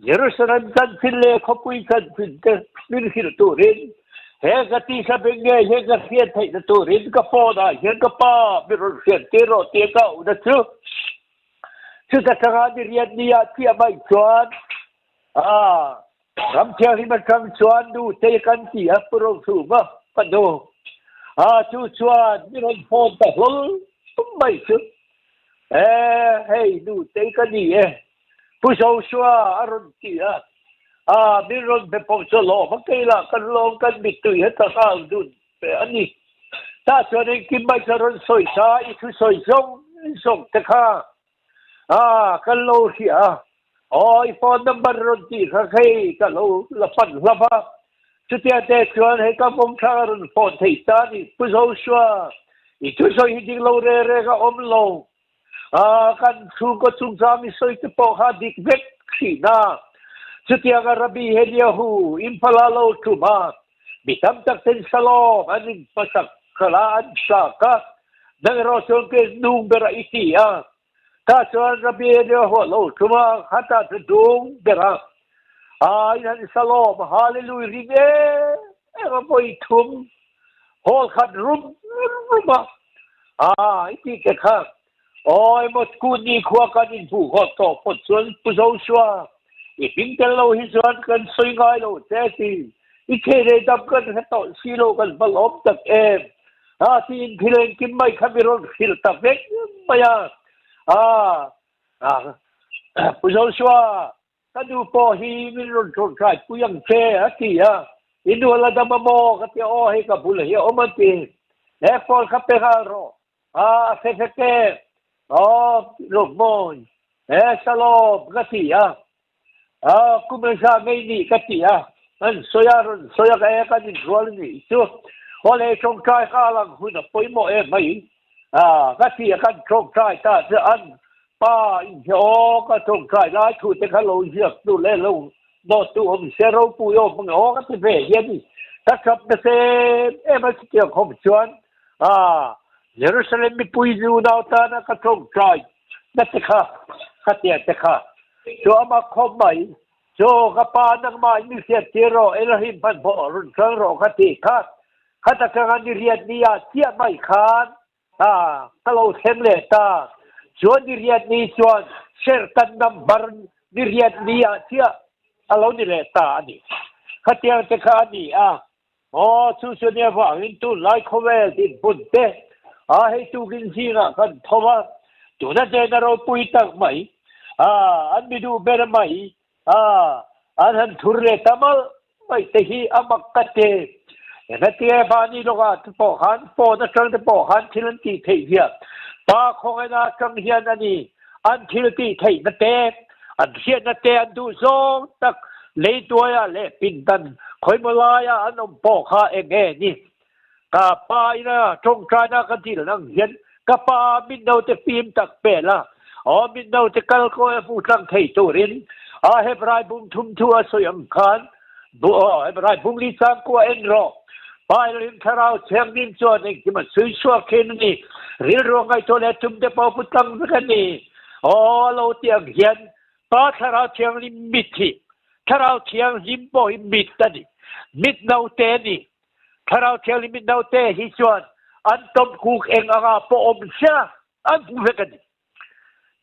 เยรูซาเล็มสันฟิลเลขบุยสันฟิลเตมิลฮิลตูรินเฮกติสเปงเงเฮกเซียนไทยตูรินกับป้าได้เฮกป้ามิรุเซียนเตโรเตก้าอุดชูจะทำงานเรียนนี่ที่ไม่ชวนรำเทียงที่มันทำชวนดูเตกันที่อัปโรสูงปะดูชูชวนนี่มันโฟนแต่ละไม่ชุดให้ดูเตกันนี่ผู้ชาวชัวอารมณ์ที่มีรถเป็นปองสโลมันก็ละกันลงกันบิดตุยตะข้าวดุนแต่อันนี้ถ้าชวนให้กินไม่จะรถสวยช้าอีกคือสวยส่งตะข้ากันโลเสียอีฟอนนัมเบอร์รถที่เขาให้กันโลละพันละบ้าสุดที่เด็กชวนให้กับผมทางรถฟอนที่ตานี่ผู้ชาวชัวอีกทุกส่วนจริงเราเร่ก็อมโลกันชูก็ชุงสามีสวยจะพอหาดิกเวกขีน่าสุดที่อาราบีเฮลียฮูอินพลาโลทุมาบิดำจากเซนสโลมอันนี้ภาษาคลาอันสากะดังเราส่งเกนูเบราอิติถ้าส่วนอาราบีเฮลียฮูโลทุมาฮัตตาจะดูเบราอินันสโลมฮาเลลูยาริเก ก็ไปทุ่มโหขัดรุมมาที่แกข้าโอ้ยหมดกูนี่ขวากันอินผู้ขอต่อปดส่วนผู้เจ้าชัวอีพิงเกลโลหิสวนกันสวยงามโลเจสีอีเคเรดับกันให้ต่อซีโลกันบลอมตักที่อินพิเรนกินไม่ขมิรอนหิลตักเล็กไม่ยากผู้เจ้าชัวถ้าดูพอฮีมิรอนชนชายผู้ยังเช่ที่อินดูละดัมโมก็ที่โอ้ให้กับผู้เลยโอ้มันตีเอฟอลคับเปฮาร์โรเฟเฟเกลูกบอลสโลบก็ที่คุมชาไม่นี่ก็ที่อันสอยากกันนี่รัวนี่ชัวโอเลชงชายข้าลังหุ่นป่วยโมไม่ก็ที่กันชงชายถ้าจะอันป้าอินโยก็ชงชายไล่ถูกแต่เขาลงเชือกดูแลลงโดดตัวผมเซโรปุยมึงก็ที่เวียนี่ถ้าขับเซ่มันเกี่ยวกับชวนเยรูซาเล็มมีปุยดูดาวตานะก็ชงชายนั่นสิค่ะขัดเตียนสิค่ะชัวมาคบใหม่ชัวกับปานังมามีเสียทีโรเอลหิมพันพอรุ่นเครื่องโรขัดที่ขัดการงานเรียนนี่เสียไม่ขาดถ้าเราเห็นเลยชวนเรียนนี่ชวนเชิญกันนำบาร์เรียนนี่เสียเรานี่เลยนี่ขัดเตียนสิค่ะนี่สู้ชวนเนี่ยว่าอินตุไลค์เขาเวลินปุ่นเตให้ตูกินซีนะกันทว่าตัวนั้นเจนเราปุยตักไหมอันไม่ดูเบรไหมอันนั้นทุเรศมาไม่แต่ฮีอามักกัดเตะนั่นที่บานีโลกาทุกข์หันปอดจังทุกข์หันที่นั่นที่เทียปาคงน่าจังเฮียนันนี่อันที่นั่นที่เทียนั่นเตะอันเฮียนั่นเตะอันดูซองตักเลยตัวเลยปินดันคอยมาลายอันนปอข้าเองนี่กับป้ายนะจงใจนะกันที่นั่งเห็นกับป้ามินเอาแต่ฟิล์มตักเปล่ามินเอาแต่กัลโก้ผู้ตั้งไทยตัวรินเฮบรายบุ้งทุ่มทัวสยามขันเฮบรายบุ้งลิซังกัวเอ็นโรป้ายริมทาราวเชียงดินส่วนนี้ที่มันซื้อชัวเคนนี่ริลรวงไอตัวเล็กทุ่มเดปอผู้ตั้งกันนี่เราเตียงเห็นป้าทาราวเชียงริมมิดที่ทาราวเชียงริมบ่อยมิดตันนี่มิดนาเตนี่ทาราวเชียงริมมิดนาเตฮิชวนอันต้มคุกเองปอมเสียอันผู้เกัน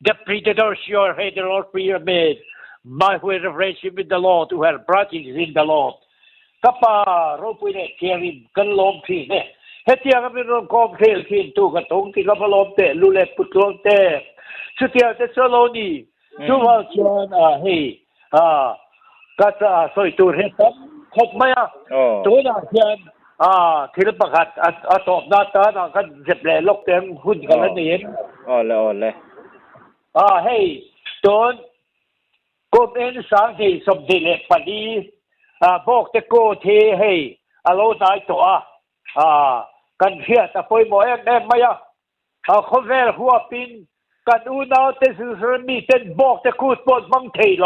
The predators your head the Lord pyramid my way of relationship with the Lord who have brought you in the Lord ก็ป่าเราไปเนี่ยเทียริมกันลมที่เนี่ยเฮียก็เป็นรองกอมเทลที่ตู้กระตงที่ก็มาลมเตะลูเล็ปุตลมเตะสุดที่จะโซโลนี่ชูว่าชวนก็จะสวยตัวเห็นครับครบไหมตัวน่ะเทียนที่เราประกาศตอบหน้าตาหน้ากันเจ็บแผลลกเต็มหุ่นกันแล้วนี่เห็นเลยเฮ้ยตอนก็เป็นสังเกตสมดีเลยพอดีบอกจะโกเทให้เราได้ตัวกันเชื่อแต่พอยหมอยแน่ไหมเขาเวลหัวปินกันอุณาเตสุสมีเต็นบอกจะกูปวดมังเทโล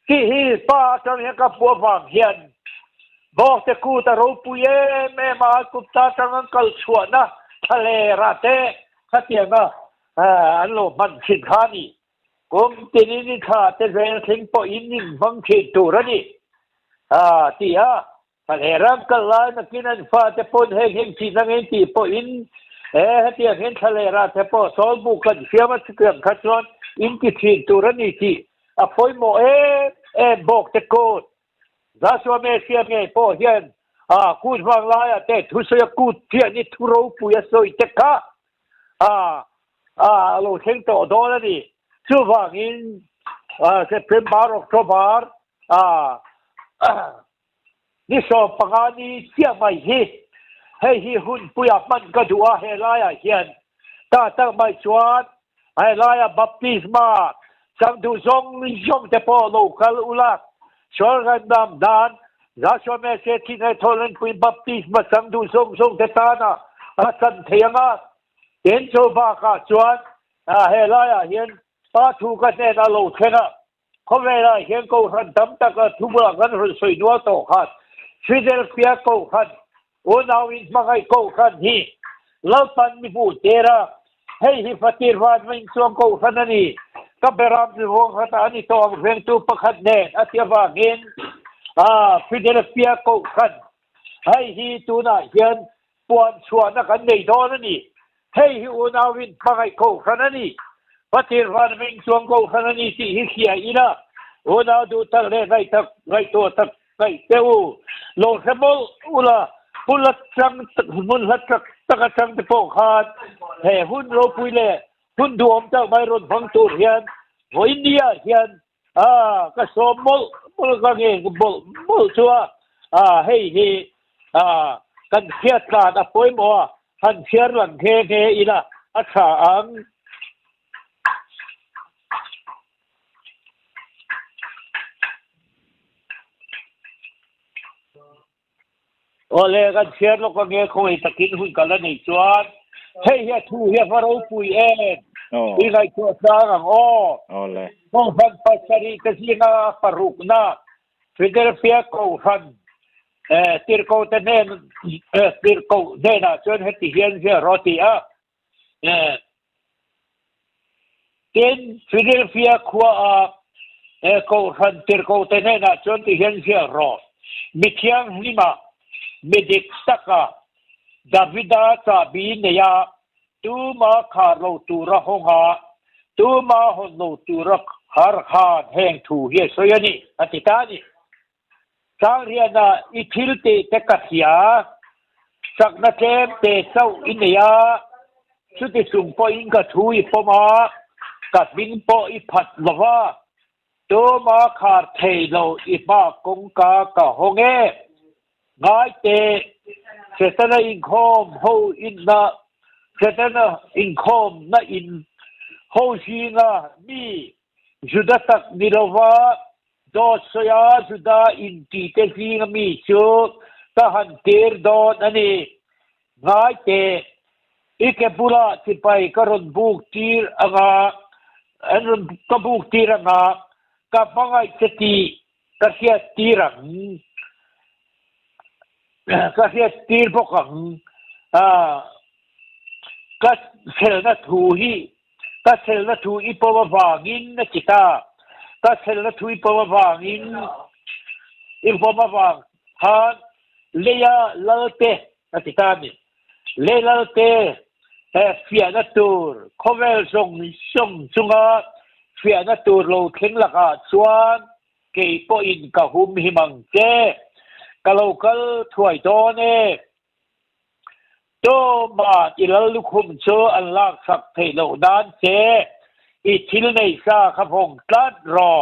ที่ฮีป้าจังเห็นกับบัวฟังเฮียนบอกจะกูแต่รูปุยแม่มากุปตาจังกัลชวนนะทะเลราเต้ขัดเตียงนะอันโลมันสินค้านี่กรมตีนี่ข้าแต่เรื่องทิ้งปอินนิ่งฟังคิดตัวนี่ที่ทะเลรังกัลลายนักกินอันฟ้าแต่ปนเฮงที่นั่งเองที่ปอินที่เห็นทะเลราแต่ปสอนบุกันเสียมาสักเรื่องขัดชวนอินที่ทิ้งตัวนี่ที่พอยโมบอกจะโกดZasła Mesja mnie powiem, kurwa laja te, tu so ja kutia ni turopu ja so i teka, lo sento dolari, suvangin, September, October, ni so pagani siya may hi hun puya man kadua he laya hiyan, ta may chuan, he laya baptisma, sang du zong te po local ulak,ชวนกันดำดานราชวเมเสที่ในทอลันปุยบัพติสมาสังดูทรงเทตานะสันเทียงเห็นโซบากาชวนเฮลายเห็นป้าถูกกันแน่นโลเทนะเขาเวลาเห็นกูหันดำตะกันทุบหลังกันรุ่นสวยนัวโตขัดฟิเดลเฟียกูขัดโอนาวินมาไงกูขัดฮีแล้วปันมีผู้เจระให้ฮิฟติรวันมินสวงกูขัดนี่ก็เบรามสิวงขัดอันนี้ตัวเพื่อนตัวประคัดเด่นอาทิตย์ว่าเงิน ฟิลาเดลเฟียก็ขันให้ฮีตัวน่ะเฮียนปวนชวนนักกันในดอนนี่ให้ฮีอุนาวินพังไอโกขันนี่ปฏิวัติมิงสวงโกขันนี่ที่ฮิเคียอีน่ะอุนาดูตักเล่ไรตักไรตัวตักไรเตวโลเซมอุลามุลจังมุลจักตักจังตะโปขาดเฮหุ่นโลปุยเล่หุ่นดวมเจ้าไม่รุนฟังตัวเฮียนอินเดียเฮียนก็สมมุลก็เงี้ยมุลชัวให้กันเทียดขาดป่วยมัวหันเชียร์หลังเทอีน่ะอัศอังโอเลกันเชียร์ลูกก็เงี้ยคงไอ้ตะกินหุ่นกันแล้วในจวนเฮียทูเฮียฟารูปุยเองอีไงตัวสร้างเลยมองฟันปัสสรีกษีนาปารุกนาฟิเดลเฟียโกฟันติร์โกเตเนนติร์โกเดน่าจนเหตุเฮียนเสียรอตีเต็นฟิลาเดลเฟียขวาโกฟันติร์โกเตเนน่าจนที่เฮียนเสียรอมิเทียงนิมามิดิกสักดาวิดาซาบีเนียตูมาคาร์โลตูระหงาตูมาฮอนโลตูระฮาร์ฮาแห่งทูเฮียสยนี่อธิตานีสางเรียนอิทิลเตเตกัสยาสักนัเจมเตเซาอินเนียสุดที่สุงปออิงกัทูอิปมากัดบินปออิพัดลวาตัวมาคาร์เทโลอิบากงกากะฮงเอง่ายเตเสตนาอินคอมโฮอินนาเสตนาอินคอมนาอินโฮชีนามีจุดตักนิรวาดอสยาจุดาอินตีเตฟีงมีชูตาหันเตอร์ดอนอันนี้ง่ายเตอีกบุระที่ไปกรณบุกตีร์อ่ะอันกบุกตีร์อ่ะกับบังไอเจตีกเสียตีรังกเสียตีร์พวกขังก็เซลนัทูฮีก็เซลนัทูอีปวาวางินนะจิตาก็เซลนัทูอีปวาวางินอีปวาวาฮานเลียลาเตนะจิตานี่เลียลาเตฟิอานาตูร์คอเวลซงซุงอาฟิอานาตูร์โลเข็งลักอาชวนเกยปอินกะหุมหิมังเจกะโลกลถวยโตเนโตมาอิลลุคุมโชอันลากสักเทโลดานเจอิทิลในซาขพงตัดรอ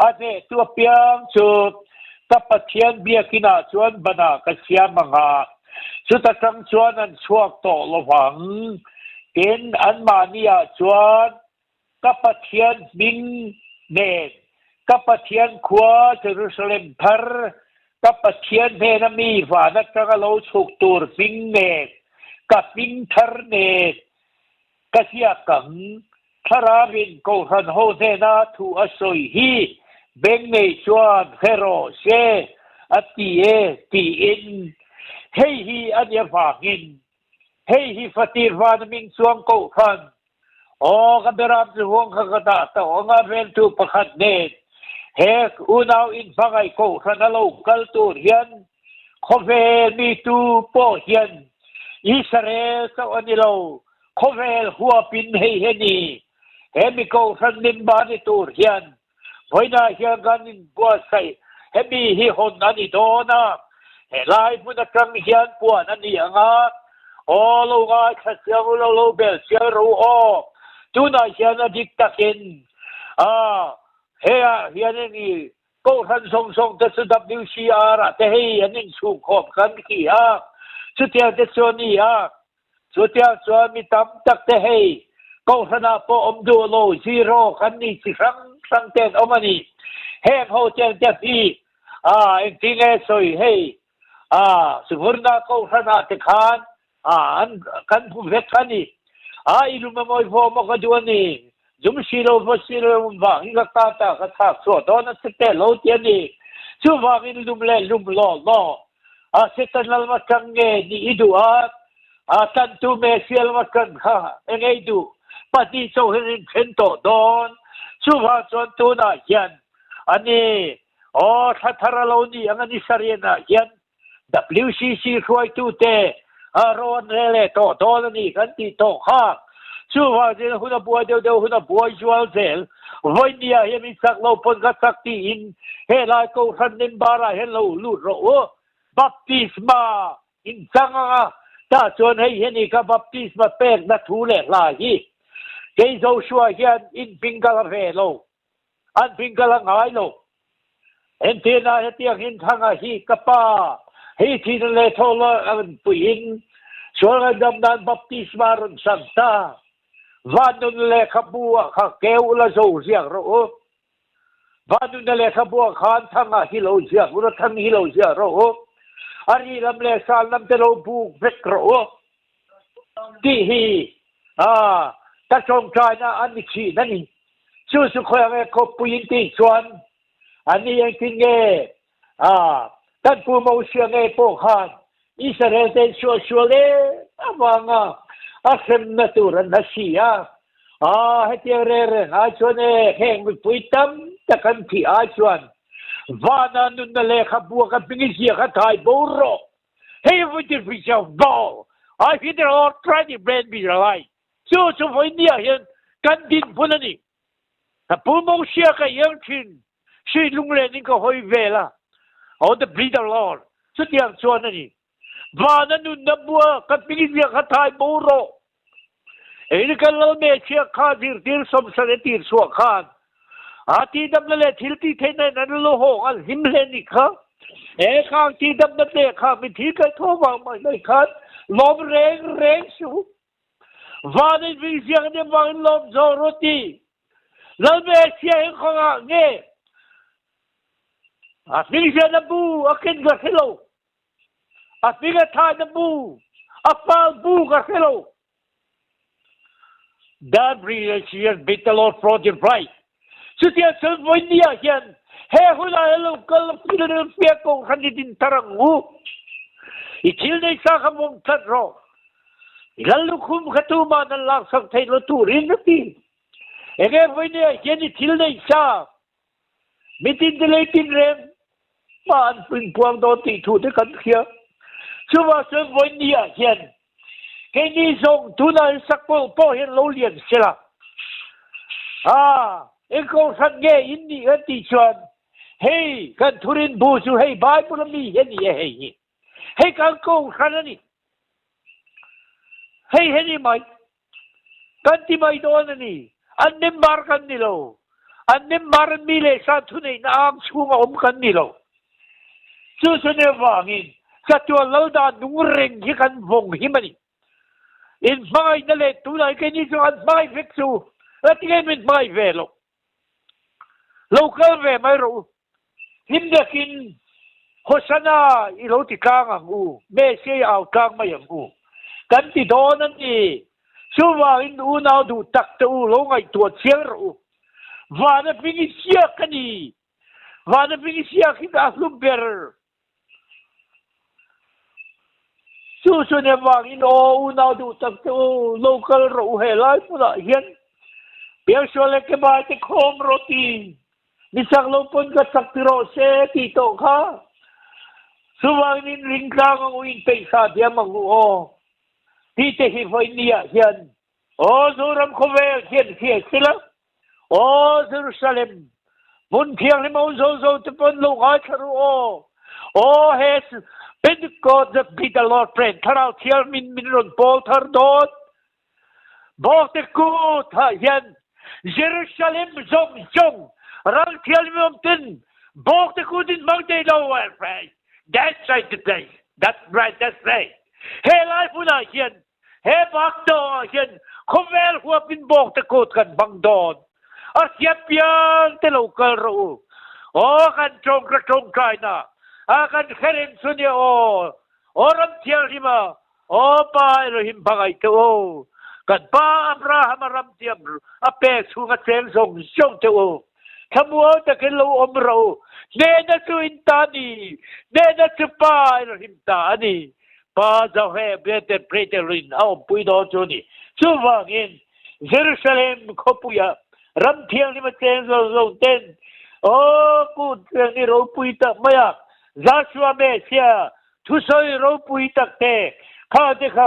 อาเจตัวเปียงชุดตับเทียนเบียกินาชวนบนากระเชียมังอาสุดทั้งชวนนั้นชวกโตลวังเอ็นอันมานียชวนกับเทียนบิงเนกับเทียนขวาเยรูซาเล็มทาร์กับเทียนเฮนามีวานักกะโลสุกตูร์บิงเนกับบิงทาร์เนกะเสียกังทาราบินโกฮันโฮเซนาทูอสอยฮีเบงเนชวนเฮโรเซอติเอตีอินเฮฮีอันยาฟากินเฮฮีฟติร์วานมิงสวงโกฮันโอ้กันเดรามจะห่วงข้ากระดาษแต่ว่าเวนทูประคัดเนตเฮกอุณาวอินฟังไอโกฮันโลกัลตูเฮียนคอเวมีตูโปเฮียนอิสราเอลสวานิโลคอเวลหัวปินเฮเฮนีเฮมิโกฮันนิมบานิตูเฮียนพอยนาเฮียกันนินบัวไซเฮมีฮิฮอนนันิโดนาเฮไลฟ์นักการเฮียนปัวนันนี่อ่ะโอ้ลูกอาชัดเสียงโลเบลเสียรู้โอจูน่าเฮียนดิกตะกินเฮียนี่ก็ทันส่งแต่สุดWCRแต่เฮียนี่สูงขอบกันขี้สุดที่เด็ดส่วนนี้สุดที่ส่วนมีตั้มตักแต่เฮียก็ทันพอดูโลซีโร่กันนี่สิครั้งเต็มออกมานี่เฮียเขาเจนจะพี่เองที่เงี้ยสวยเฮียสมมตินะก็ทันแต่ขันอันกันผู้เวทกันนี่อิลุมาไม่พอมาก็ดูนี่จุ่มชีโร่ฟัชีโร่บ้างอีกตาก็ทักส่วนตอนนั้นเตะโลเทียนี่ชูบ้างอิลุมเล่ลุมล้อเสร็จแล้วมาจังเงี้ยนี่อีดูตันตูเมเซียลมากันเองไอ้ดูปฏิโซเห็นโตโดนชูบ้างส่วนตัวน่ะยันอันนี้ o thatara lo ni angani sariana yan WCC khoi tu te aron rele to ni kan ti to kha chu wa je huna bua de huna bua jual zel voi nia he mi sak lo pon ka sak ti in he lai ko khan nim bara he lo lu ro baptisma in sanga ta chon he ni ka baptisma pek na thu le la hi ke Joshua hian in pingala ve lo an pingala ngai lo en te na he tiang hin thanga hi kapa hi thi le thola an puin so dam dan baptisma ron santa vanun le khabua kha keu la zo ziang ro vanun le khabua khan thanga hi lo ziang ro thang hi lo ziang ro ari lam le sal lam te lo bu vek ro ti hi ta chong chai na an ni chi na ni chu su khoya nge ko puin ti chuan ani yang tin nge tan pu mo sia nge po khan Israel ten shua le awanga asem na turan na siya heti re a chuane heng mi puitam ta kan thi a chuan vana nun na le khabua ka pingi sia ka thai boro hey with the fish of ball I hit the all try the brand be right so voi nia hian kan din punani ta pu mo sia ka yang chin si lung le ning ko hoi ve la all the breed of lord so tiang chuan ani vana nun na bua ka pingi sia ka thai boro ini kalau mecia kadir dir som sanetir suakan hati dam le thilti thena nan lo ho al himle ni kha khang ti dam na le kha mi thi ka tho wa mai nei kha lom reng su vane vi siang de bang lom zo roti la mecia kha nge mi sia na bu akin ga hello mi ga tha na bu apal bu ga hello that relation bit the Lord project right. So the self idea again. Hey, hula hello, call Philadelphia ko kanditin tarangu. Itil na isa ka mong tadro. Ilalukum katuma ng laksang tayo turin natin. Ege pwede again itil na isa. Mitindalatin rin. Maan pinpuang doti tuti kankiya. So self idea again. Cái ni dùng tu na sắc po hiện lâu liền sila em câu thân nghe in đi ở tì chuan hey kan thurin bu su hey bai bu mi hiện đi hey kan câu thân ni hey mai kan ti mai do ni an nem bar kan ni lo an nem bar mi le sa thu nei na am chu ma kan ni lo chu ne wangin sa tua lo da dung reng hi kan vong hi mani in mai na le tu lai ke ni so an mai vek su at ke min mai ve lo local ve mai ro him da kin hosana I lo ti kang ang u me se au kang mai ang u kan ti do nan ni su wa in u na du tak tu lo ngai tu chiang ro wa na pingi sia kani wa na pingi sia ki da lu ber su ne wang in o na du tak tu local ro he lai pu la hian piang so le ke ba te khom roti ni sak lo pon ka tak ti ro se ti to kha su wang in ring kang ang in pe sa dia mang o ti te hi voi nia hian o zu ram kho ve hian hi sila o Jerusalem mun thiang le mo zo te pon lo ga tharu o he Pentecost the be the Lord friend. Tharal thial min ron Paul thar dot. Bok te ku tha yan. Jerusalem zong. Ral thial mi tin. Bok te ku din mang te lo friend. That's right today. That's right. Hey life una yan. Hey bak do yan. Khovel hu pin bok te ku kan bang don. Ar siap yan te local ro. Kan chong China. Akan keren sunya orang tiang lima pa Elohim bagai tu kan pa Abraham ram tiang ape sunga sel song tu kamu ta kelo omro ne na tu intani ne na tu pa Elohim tani pa za he bete preterin au puido joni suwangin Jerusalem kopuya ram tiang lima ten ten กูเรื่องนี้เราปุยตักไม่อยากJoshua Mesia ทุสอยเราปุยตักเตะข้าเด็ก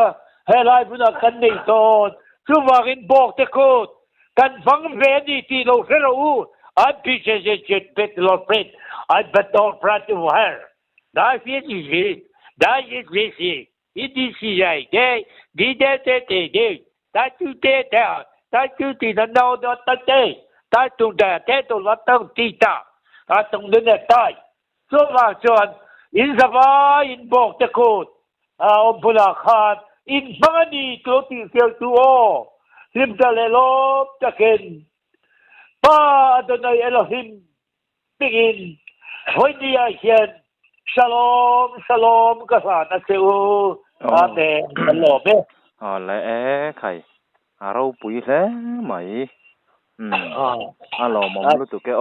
เฮลัยบุญกันในตอนชั่ววากินบอกเตะโคตกันฟังเวนีที่เราเชื่อรู้อันพิเศษเจ็ดเป็ดลอดเป็ดอันเป็นตอนพระเจ้าเฮร์ได้เสียดีสิได้ยินเสียสิอีดีสิใหญ่เด้ดีเด้เด้เด้เด้ได้จุดเด้เด้ได้จุดที่นั่นเอาเด้อตั้งเด้ได้ตรงเด้เด้ตรงวัดตั้งที่ตาได้ตรงเด้ใต้ส่วนว่าส่วนอินสบายอินบอกตะโกนอมพลาคานอินฟังนี่ตัวที่เกี่ยวตัวลิมตะเลลบตะเคนป้าอดนัยเอโลฮิมปิกินหอยดีอาเชียนShalom, shalom, kasana seo. Amen. Shalom. lại khai rau bùi thế mày. Alo mong lúc tụi cái